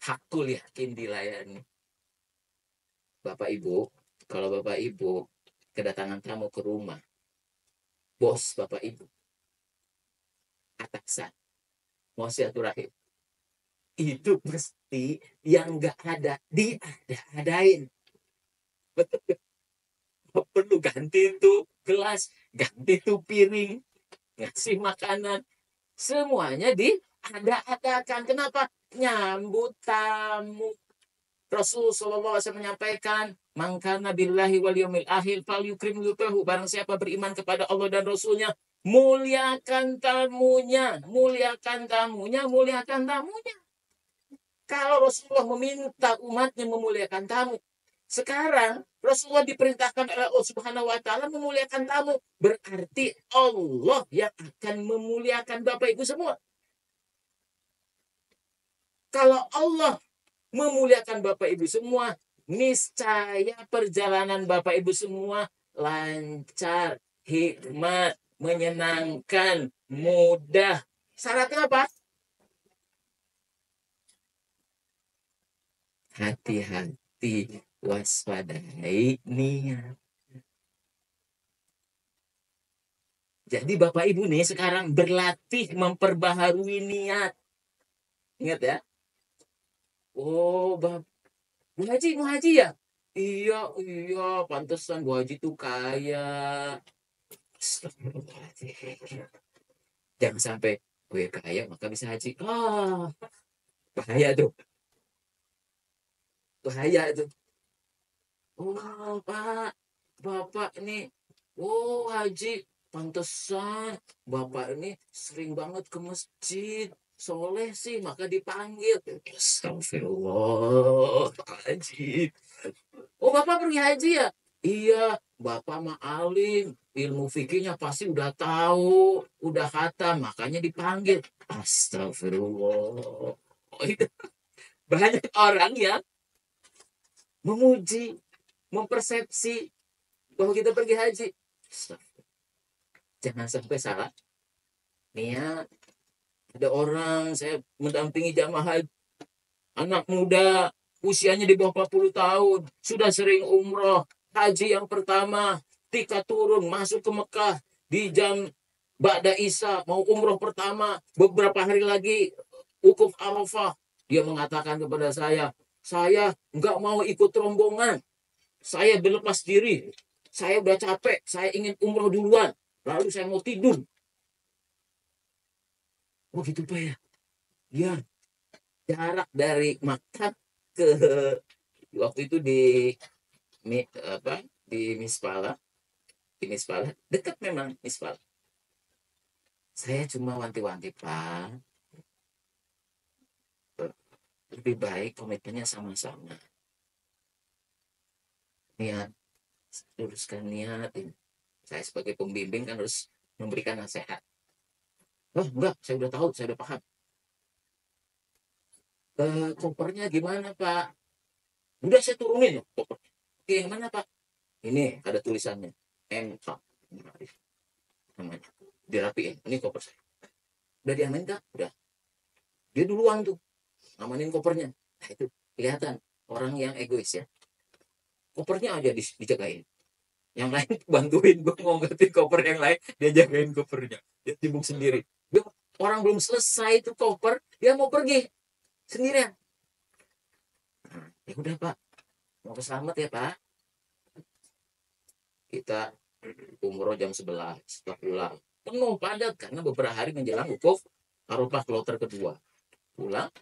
Hakul yakin dilayani. Bapak Ibu, kalau Bapak Ibu kedatangan tamu ke rumah, bos Bapak Ibu, atasan, mau silaturahim, itu pasti yang nggak ada diada-adain. Betul. Perlu ganti tuh gelas, ganti tuh piring, ngasih makanan, semuanya diada-adakan. Kenapa? Nyambut tamu. Rasul SAW menyampaikan, mangkana billahi wal yaumil akhir fal yukrim yutahu. Barang siapa beriman kepada Allah dan Rasulnya, muliakan tamunya. Kalau Rasulullah meminta umatnya memuliakan tamu, sekarang Rasulullah diperintahkan oleh Allah Subhanahu wa taala memuliakan tamu. Berarti Allah yang akan memuliakan Bapak Ibu semua. Kalau Allah memuliakan Bapak Ibu semua, niscaya perjalanan Bapak Ibu semua lancar, hikmat, menyenangkan, mudah. Syaratnya apa? Hati-hati, waspadai niat. Jadi Bapak Ibu nih sekarang berlatih memperbaharui niat. Ingat ya. Oh, Bu Haji ya? Iya, pantesan Bu Haji tuh kaya. Jangan sampai gue kaya maka bisa haji. Bahaya tuh. Bahaya tuh. Oh, Pak. Bapak ini. Oh, haji. Pantesan. Bapak ini sering banget ke masjid. Soleh sih, maka dipanggil. Astagfirullah. Haji. Oh, Bapak pergi haji ya? Iya. Bapak mah alim, ilmu fikihnya pasti udah tahu, udah khatam, makanya dipanggil. Astagfirullah. Oh, itu banyak orang yang memuji, mempersepsi bahwa kita pergi haji. Jangan sampai salah niat. Ada orang saya mendampingi jamaah haji, anak muda usianya di bawah 40 tahun, sudah sering umroh, haji yang pertama, ketika turun masuk ke Mekah di jam Ba'da Isya mau umroh pertama, beberapa hari lagi wukuf Arafah, dia mengatakan kepada saya nggak mau ikut rombongan, saya berlepas diri, saya udah capek, saya ingin umroh duluan, lalu saya mau tidur. Oh gitu Pak ya? Ya, jarak dari Makkah ke waktu itu apa di Mispala, dekat memang Mispala. Saya cuma wanti-wanti Pak, lebih baik komitmennya sama-sama, niat, luruskan niat ini. Saya sebagai pembimbing kan harus memberikan nasihat. Oh enggak, saya udah tahu, saya udah paham. Kopernya gimana Pak? Udah saya turunin loh koper. Oke, yang mana Pak? Ini ada tulisannya MK namanya, dirapiin. Ini koper saya. Udah diamin Kak? Udah. Dia duluan tuh ngamanin kopernya. Nah itu kelihatan orang yang egois ya. Kopernya aja dijagain. Yang lain bantuin, gue mau ngerti koper yang lain, dia jagain kopernya. Dia sibuk sendiri. Dia, orang belum selesai itu koper, dia mau pergi sendirian. Nah, ya udah Pak, mau selamat ya Pak. Kita umroh jam 11 setelah pulang. Penuh padat karena beberapa hari menjelang wukuf Arafah kloter kedua. Pulang,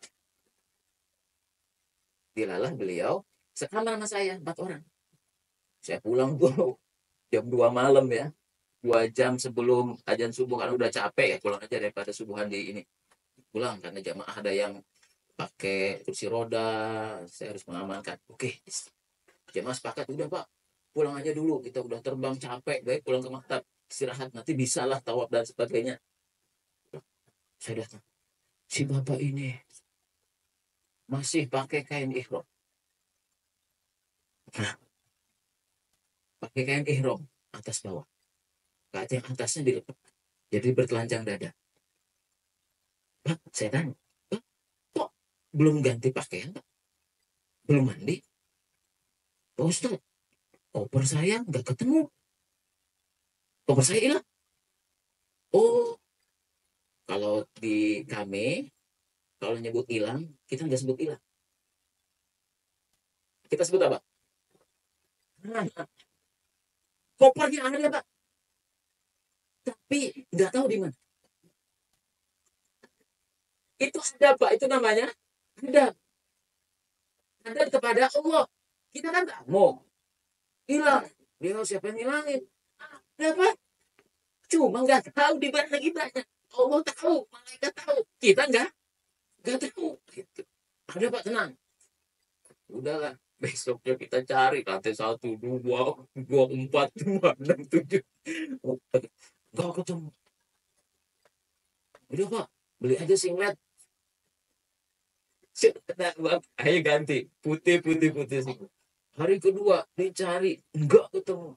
dilalah beliau sekamar sama saya 4 orang. Saya pulang tuh jam 2 malam ya. 2 jam sebelum ajan subuh kan udah capek ya, pulang aja daripada subuhan di ini. Pulang karena jamaah ada yang pakai kursi roda, saya harus mengamankan. Oke, jamaah sepakat udah Pak, pulang aja dulu, kita udah terbang capek, baik pulang ke maktab istirahat, nanti bisalah tawaf dan sebagainya. Saya datang, si bapak ini masih pakai kain ihram. Nah, pakai kain ihram atas bawah, kaca yang atasnya dilepas, jadi bertelanjang dada. Pak, saya tanya, Pak, kok belum ganti pakaian Pak? Belum mandi? Pak Ustaz, koper saya nggak ketemu, koper saya hilang. Oh, kalau di kami, kalau nyebut hilang, kita nggak sebut hilang. Kita sebut apa? Nah, kopernya ada Pak, tapi nggak tahu di mana. Itu ada Pak, itu namanya ada. Ada kepada Allah. Kita kan nggak mau hilang. Dia siapa yang ngilangin? Ada Pak. Cuma nggak tahu di mana kitanya. Allah tahu, malaikat tahu. Kita nggak tahu. Gitu. Ada Pak, tenang. Udahlah, besoknya kita cari lantai 1, 2, 4, 5, 6, 7. Gak ketemu. Udah Pak, beli aja singlet. Nah, Bang, ayo ganti. Putih, putih, putih sih. Hari kedua dicari, enggak ketemu.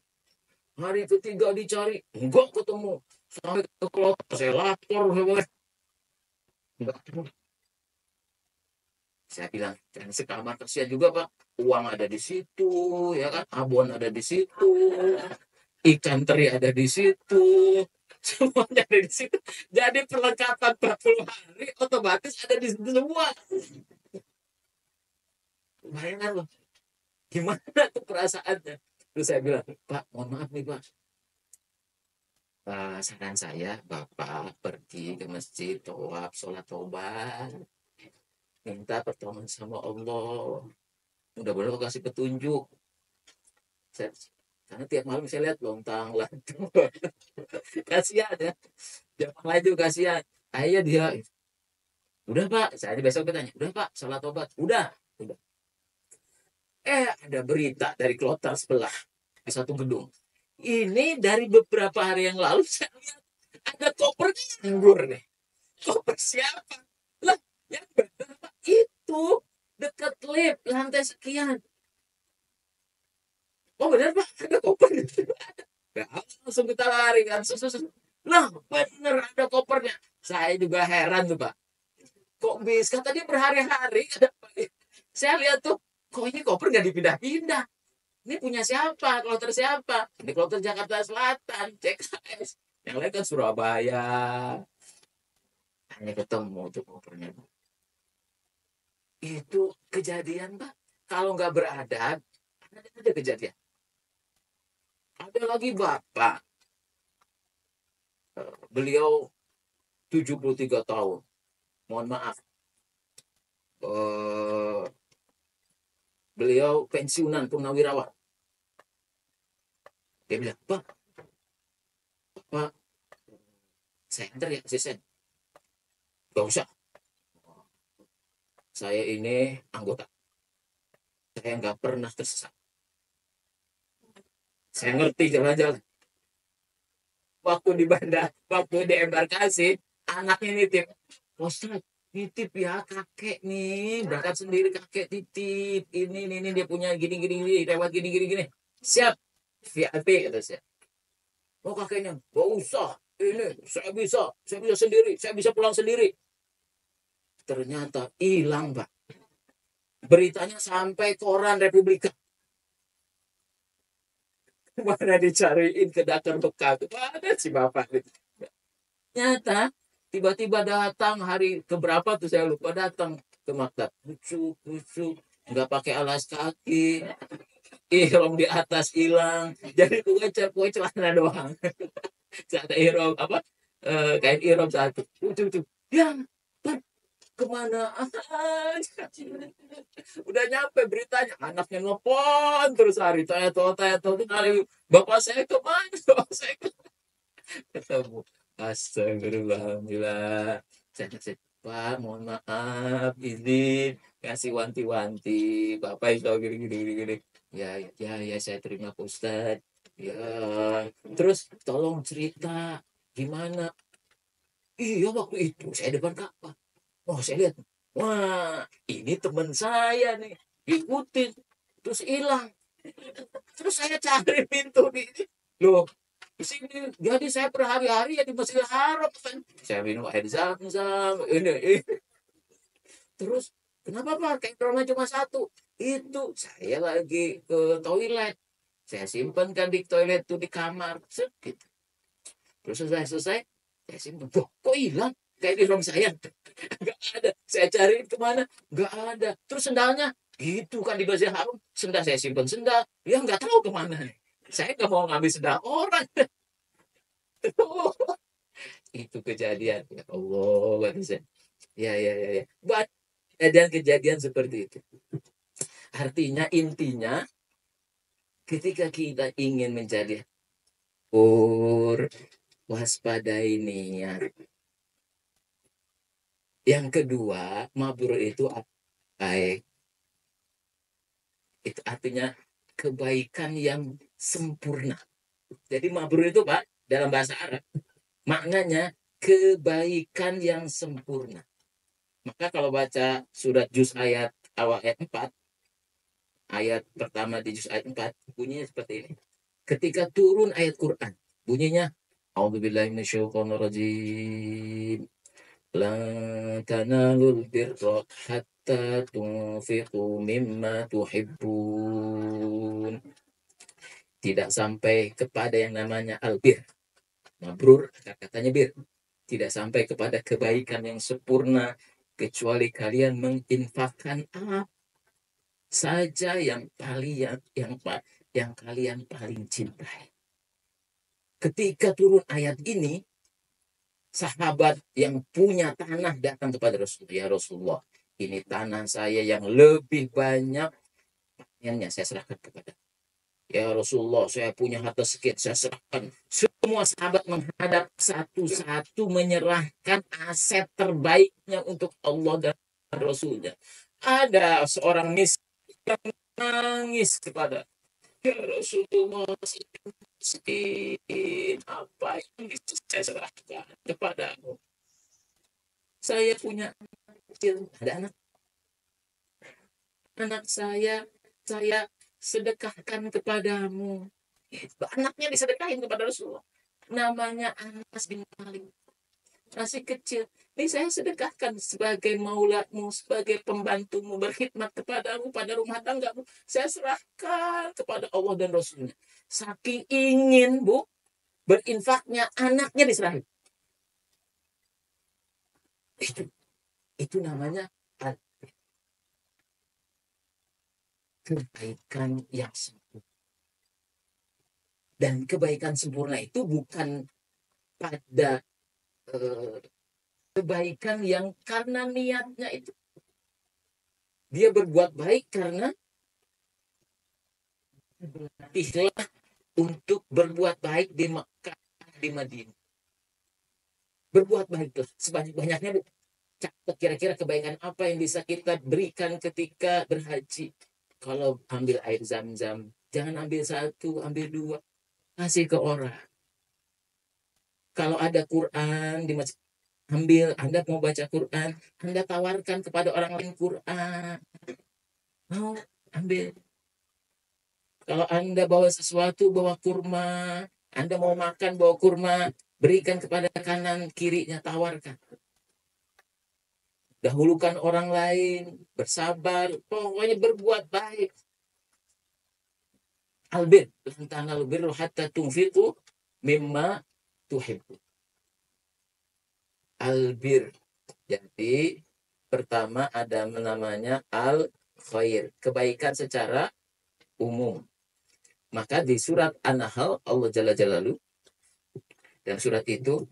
Hari ketiga dicari, enggak ketemu. Sampai ke kloter, saya lapor. Enggak ketemu. Saya bilang, jangan sekamar kasihan juga Pak. Uang ada di situ, ya kan? Abon ada di situ. Ikan teri ada di situ. Semuanya ada di situ. Jadi perlengkapan 40 hari otomatis ada di situ semua. Bayangkan loh, gimana tuh perasaannya. Terus saya bilang, Pak, mohon maaf nih Pak. Saran saya, Bapak pergi ke masjid, tawaf, sholat taubat. Minta pertolongan sama Allah. Mudah-mudahan Allah kasih petunjuk. Saya, karena tiap malam saya lihat lontang lantung. Kasihan ya. Jangan laju kasihan. Akhirnya dia, udah Pak. Saya besok bertanya, udah Pak, sholat taubat. Udah. Ada berita dari kloter sebelah di satu gedung. Ini dari beberapa hari yang lalu saya lihat ada koper nganggur nih. Koper siapa? Lah, yang benar Pak, itu dekat lift lantai sekian. Oh benar Pak, ada koper. Ya, langsung kita lari kan. Lah, bener ada kopernya. Saya juga heran tuh Pak. Kok bisa? Kata dia berhari-hari. Saya lihat tuh, kok ini koper nggak dipindah-pindah? Ini punya siapa? Kloter siapa? Ini kloter Jakarta Selatan, CKS. Yang lain kan Surabaya. Hanya ketemu tuh kopernya. Itu kejadian, Pak. Kalau nggak beradab, ada kejadian. Ada lagi Bapak. Beliau 73 tahun. Mohon maaf. Eh, beliau pensiunan purnawirawan. Dia bilang, Pak, saya antar ya asisten. Gak usah. Saya ini anggota. Saya nggak pernah tersesat. Saya ngerti jalan-jalan. Waktu di bandar, waktu di embarkasi, anaknya nitip. Ustaz, titip ya kakek nih. Berangkat sendiri kakek titip. Ini dia punya gini, lewat gini. Siap. VIP kata saya. Oh kakeknya, gak usah. Ini saya bisa sendiri, saya bisa pulang sendiri. Ternyata hilang, Pak. Beritanya sampai koran Republika. Mana dicariin ke Dakar Bekah. Mana si Bapak. Nyata, tiba-tiba datang hari keberapa tuh saya lupa datang ke maktab. Kucuk. Nggak pakai alas kaki. Ihrom di atas hilang. Jadi kue celana doang. Ada ihrom apa? Kain ihrom satu. Kucuk. Yang kemana aja. Udah nyampe beritanya anaknya nelfon terus hari tanya hari bapak saya kemana bapak saya ketemu astagfirullahaladzim saya Pak mohon maaf izin kasih wanti-wanti bapak itu gini ya saya terima Pak Ustadz ya terus tolong cerita gimana iya waktu itu saya depan Ka'bah. Oh, saya lihat. Wah, ini teman saya nih. Ikutin. Terus hilang. Terus saya cari pintu di ini. Loh, di sini. Jadi saya per hari-hari ya di Masjidil Haram. Kan. Saya minum air zam-zam. Ini. Terus, kenapa Pak? Kayak drama cuma satu. Itu, saya lagi ke toilet. Saya simpan kan di toilet tuh di kamar. Gitu. Terus selesai, saya simpan. Kok hilang? Kayak di ruang saya. Nggak ada. Saya cari kemana? Nggak ada. Terus sendalnya? Gitu kan di Masjidil Haram. Sendal saya simpan sendal. Ya nggak tahu kemana. Saya nggak mau ngambil sendal orang. Itu kejadian. Ya Allah. Ya. Buat kejadian seperti itu. Artinya intinya ketika kita ingin menjadi waspadai niat. Yang kedua, mabrur itu baik. Itu artinya kebaikan yang sempurna. Jadi mabrur itu Pak, dalam bahasa Arab, maknanya kebaikan yang sempurna. Maka kalau baca surat juz ayat awal ayat 4, ayat pertama di juz ayat 4, bunyinya seperti ini. Ketika turun ayat Quran, bunyinya A'udzubillahi minasyaitonirrajim. Lan tanalul birra hatta tunfiqu mimma tuhibbun. Tidak sampai kepada yang namanya albir. Mabrur, katanya bir. Tidak sampai kepada kebaikan yang sempurna kecuali kalian menginfakkan apa saja yang kalian paling cintai. Ketika turun ayat ini, sahabat yang punya tanah datang kepada Rasulullah. Ya Rasulullah, ini tanah saya yang lebih banyak panennya saya serahkan kepada. Ya Rasulullah, saya punya harta sekian, saya serahkan. Semua sahabat menghadap satu-satu menyerahkan aset terbaiknya untuk Allah dan Rasulnya. Ada seorang miskin yang menangis kepada Ya Rasulullah, miskin, apa yang itu saya serahkan kepadamu. Saya punya kecil, ada anak saya sedekahkan kepadamu. Anaknya disedekahin kepada Rasulullah. Namanya Anas bin Malik. Masih kecil. Ini saya sedekahkan sebagai maulamu, sebagai pembantumu, berkhidmat kepadamu pada rumah tanggamu. Saya serahkan kepada Allah dan Rasulnya. Saking ingin, Bu, berinfaknya, anaknya diserahin. Itu namanya kebaikan yang sempurna. Dan kebaikan sempurna itu bukan pada kebaikan yang karena niatnya itu. Dia berbuat baik karena berlatihlah untuk berbuat baik di Mekah, di Madinah. Berbuat baiklah sebanyak-banyaknya. Catat kira-kira kebaikan apa yang bisa kita berikan ketika berhaji. Kalau ambil air zam-zam, jangan ambil satu, ambil dua. Kasih ke orang. Kalau ada Quran di masjid, ambil. Anda mau baca Quran, Anda tawarkan kepada orang lain Quran. Mau ambil. Kalau Anda bawa sesuatu, bawa kurma. Anda mau makan, bawa kurma. Berikan kepada kanan kirinya, tawarkan. Dahulukan orang lain, bersabar, pokoknya berbuat baik. Albir, lan tanalul birra hatta tunfiqu mimma tuhibbu. Albir. Jadi pertama ada namanya al khair, kebaikan secara umum. Maka di surat An-Nahl Allah Jalla Jalaluhu, dan surat itu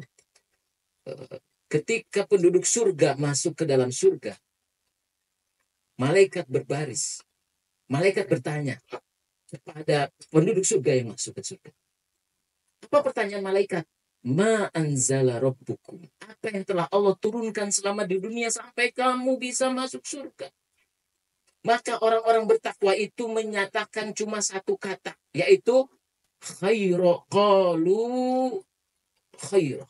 ketika penduduk surga masuk ke dalam surga, malaikat berbaris. Malaikat bertanya kepada penduduk surga yang masuk ke surga. Apa pertanyaan malaikat? Ma anzala rabbukum. Apa yang telah Allah turunkan selama di dunia sampai kamu bisa masuk surga? Maka orang-orang bertakwa itu menyatakan cuma satu kata, yaitu khairu, qalu khairu,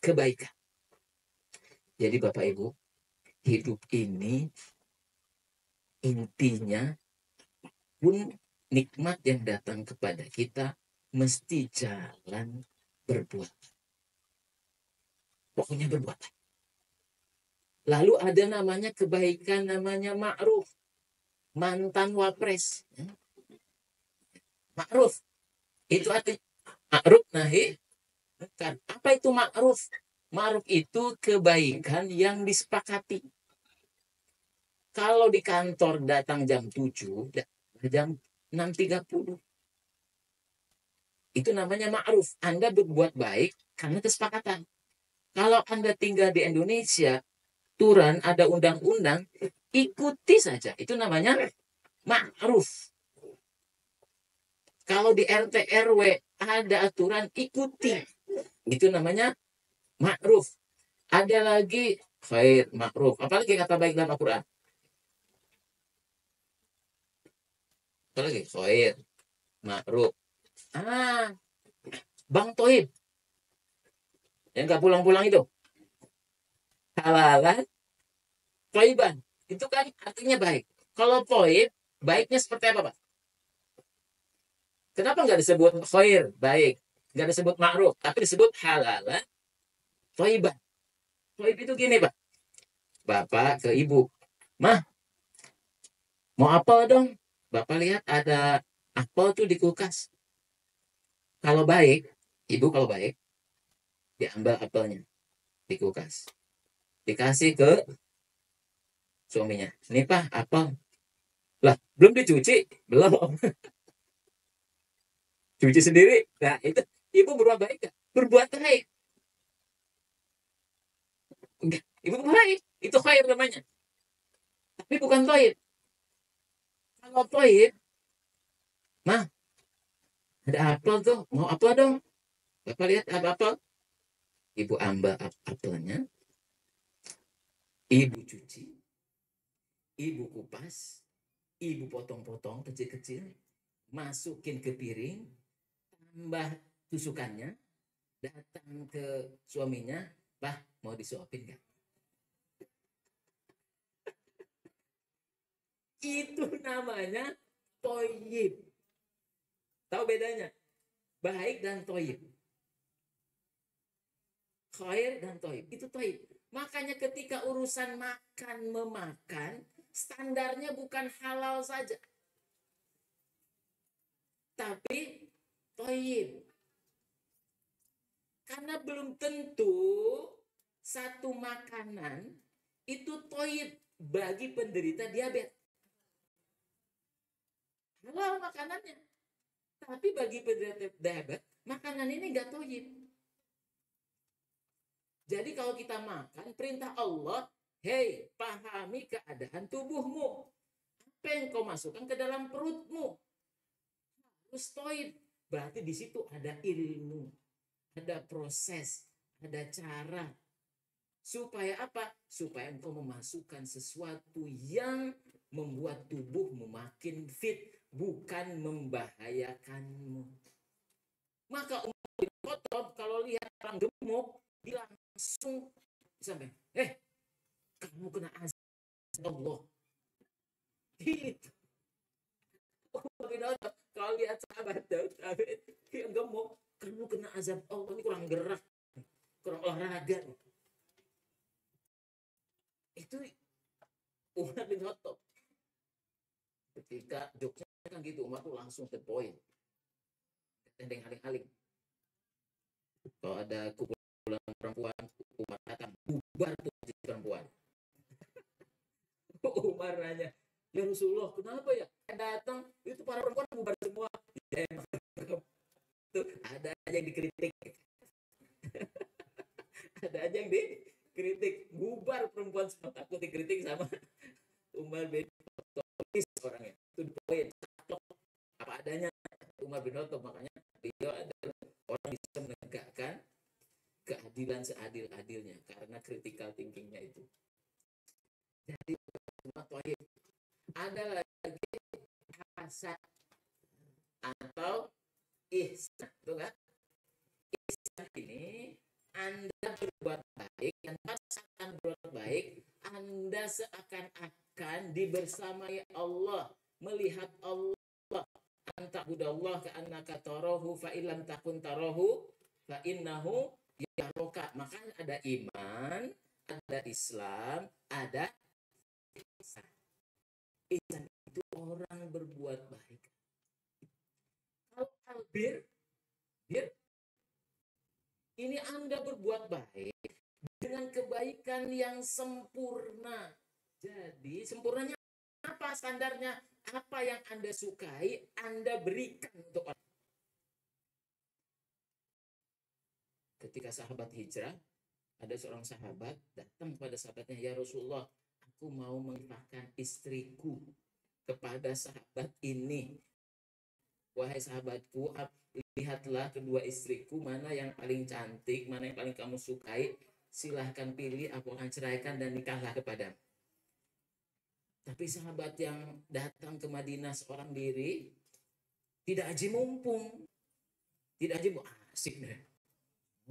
kebaikan. Jadi Bapak Ibu, hidup ini intinya pun nikmat yang datang kepada kita mesti jalan berbuat. Pokoknya berbuat. Lalu ada namanya kebaikan, namanya ma'ruf. Mantan wapres. Ma'ruf. Itu artinya ma'ruf nahi. Apa itu ma'ruf? Ma'ruf itu kebaikan yang disepakati. Kalau di kantor datang jam 7, jam 6.30. Itu namanya ma'ruf. Anda berbuat baik karena kesepakatan. Kalau Anda tinggal di Indonesia, aturan, ada undang-undang, ikuti saja. Itu namanya ma'ruf. Kalau di RT RW ada aturan, ikuti. Itu namanya ma'ruf. Ada lagi khair, ma'ruf. Apalagi kata baik dalam Al-Quran? Apalagi khair, ma'ruf. Bang Toib. Yang gak pulang-pulang itu. Halalan, toiban. Itu kan artinya baik. Kalau toib, baiknya seperti apa, Pak? Kenapa nggak disebut khair, baik? Nggak disebut ma'ruf, tapi disebut halalan, toiban. Toib itu gini, Pak. Bapak ke ibu. Mah, mau apel dong? Bapak lihat ada apel tuh di kulkas. Kalau baik, ibu kalau baik, diambil apelnya di kulkas. Dikasih ke suaminya. Ini Pak, apel. Lah, belum dicuci? Belum. Cuci sendiri. Nah, itu ibu berbuat baik gak? Berbuat baik. Enggak, ibu baik. Itu khair namanya. Tapi bukan toib. Kalau toib, mah, ada apel tuh. Mau apel dong? Bapak lihat ada apel. Ibu ambil apelnya. Ibu cuci. Ibu kupas. Ibu potong-potong kecil-kecil. Masukin ke piring. Mbah tusukannya, datang ke suaminya, "Bah, mau disuapin nggak?" Itu namanya toyib. Tahu bedanya? Baik dan toyib. Khair dan toyib. Itu toyib. Makanya ketika urusan makan memakan, standarnya bukan halal saja, tapi toyib. Karena belum tentu satu makanan itu toyib bagi penderita diabetes. Halal makanannya. Tapi bagi penderita diabetes, makanan ini nggak toyib. Jadi kalau kita makan, perintah Allah, hei, pahami keadaan tubuhmu. Apa yang kau masukkan ke dalam perutmu? Harus toyib. Berarti di situ ada ilmu, ada proses, ada cara. Supaya apa? Supaya engkau memasukkan sesuatu yang membuat tubuhmu makin fit, bukan membahayakanmu. Maka Umar bin Khattab kalau lihat orang gemuk, dia langsung sampai, kamu kena azab Allah. Gitu. Umar bin Khattab kalau lihat sahabat yang gemuk, kamu kena azab Allah, ini kurang gerak, kurang olahraga. Itu Umar bin Khattab. Ketika joknya kan gitu, Umar tuh langsung ke poin. Tendeng aling-aling. Kalau ada kumpulan perempuan, Umar datang, bubar tuh perempuan. Umar nanya, ya Rasulullah, kenapa ya? Datang, itu para perempuan bubar semua. Ya, tuh, ada aja yang dikritik. Ada aja yang dikritik. Bubar perempuan semua, takut dikritik sama Umar bin Khattab orangnya. Itu poin. Apa adanya Umar bin Khattab, makanya beliau adalah orang yang bisa menegakkan keadilan seadil-adilnya karena critical thinkingnya itu. Jadi semua toyib. Ada lagi hasan atau ihsan, betul nggak? Ihsan ini Anda berbuat baik, dan pas akan berbuat baik, Anda seakan-akan dibersamai Allah, melihat Allah. Anta'budallah ka'annaka tarahu fa illam takun tarahu fa innahu yaroka. Makanya ada iman, ada Islam, ada ihsan. Ihsan itu orang berbuat baik. Kalau albir, ini Anda berbuat baik dengan kebaikan yang sempurna. Jadi sempurnanya apa standarnya? Apa yang Anda sukai, Anda berikan untuk orang. Ketika sahabat hijrah, ada seorang sahabat datang kepada sahabatnya, ya Rasulullah, aku mau menginfakkan istriku kepada sahabat ini. Wahai sahabatku, lihatlah kedua istriku, mana yang paling cantik, mana yang paling kamu sukai, silahkan pilih, aku akan ceraikan dan nikahlah kepada. Tapi sahabat yang datang ke Madinah seorang diri, tidak aji mumpung. Tidak aji mumpung, asik deh.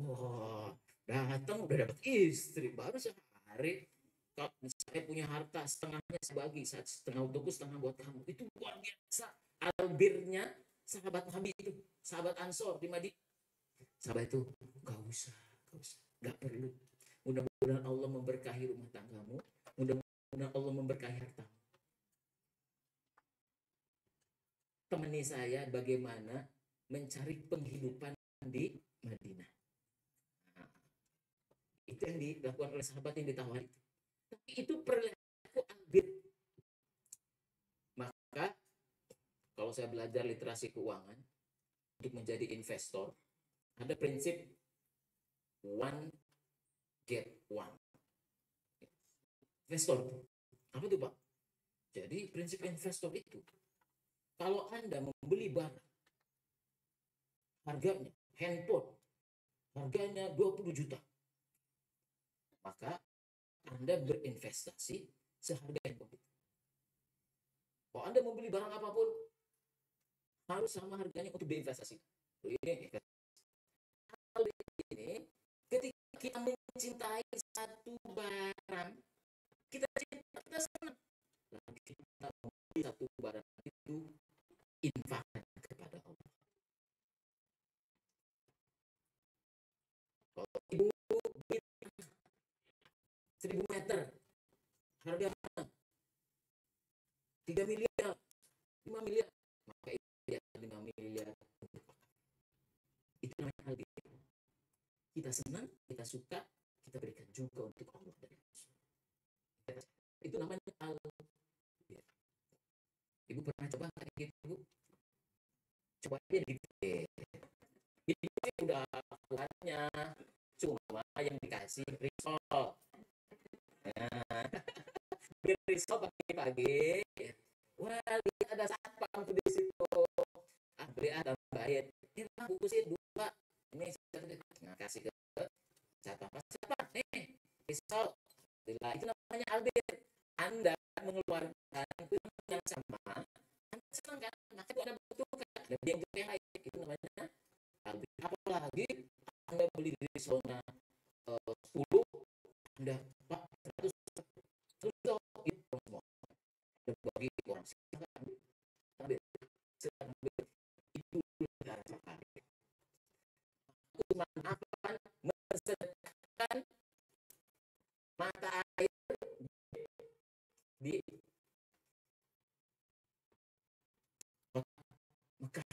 Wah, datang udah dapat istri, baru sehari. Kalau saya punya harta, setengahnya sebagi, setengah untukku, setengah buat kamu. Itu luar biasa. Albirnya sahabat Nabi itu, sahabat Ansor di Madinah. Sahabat itu, gak usah, gak perlu. Mudah-mudahan Allah memberkahi rumah tanggamu, mudah-mudahan Allah memberkahi hartamu. Temani saya bagaimana mencari penghidupan di Madinah. Nah, itu yang dilakukan oleh sahabat yang ditawari. Tapi itu perilaku albir. Maka kalau saya belajar literasi keuangan untuk menjadi investor, ada prinsip one get one. Investor, apa itu Pak? Jadi prinsip investor itu, kalau Anda membeli barang, harganya, handphone, harganya 20 juta, maka Anda berinvestasi seharga handphone itu. Kalau Anda membeli barang apapun, harus sama harganya untuk diinvestasi. Ini hal ini ketika kita mencintai satu barang, kita cinta, kita senang. Lalu kita membeli satu barang itu, infakkan kepada Allah. Kalau ibu beli 1000 meter, harga 3 miliar, 5 miliar, maka itu 5 miliar. Itu namanya hal kita senang, kita suka, kita berikan juga untuk Allah dan Rasul. Itu namanya hal. Ibu pernah coba kayak gitu? Coba aja gitu deh. Ibu sih udah keluarnya, cuma yang dikasih risol. Nah, beli risol pagi-pagi. Wah, lihat ada satpam tuh di situ. Ah, beli ada bayar. Ini bang, bungkusnya 2. Ini nah, kasih ke satpam. Satpam, nih, risol. Itu namanya Albert. Anda mengeluarkan uang yang sama, Anda senang kan? Maka itu Anda butuhkan. Dan yang lain itu namanya Albert. Apalagi Anda beli di zona 10, Anda Pak 100, terus itu semua. Dan bagi orang silakan ambil, silakan ambil. Itu cara pakai. Manfaat mensedekahkan mata air di Mekah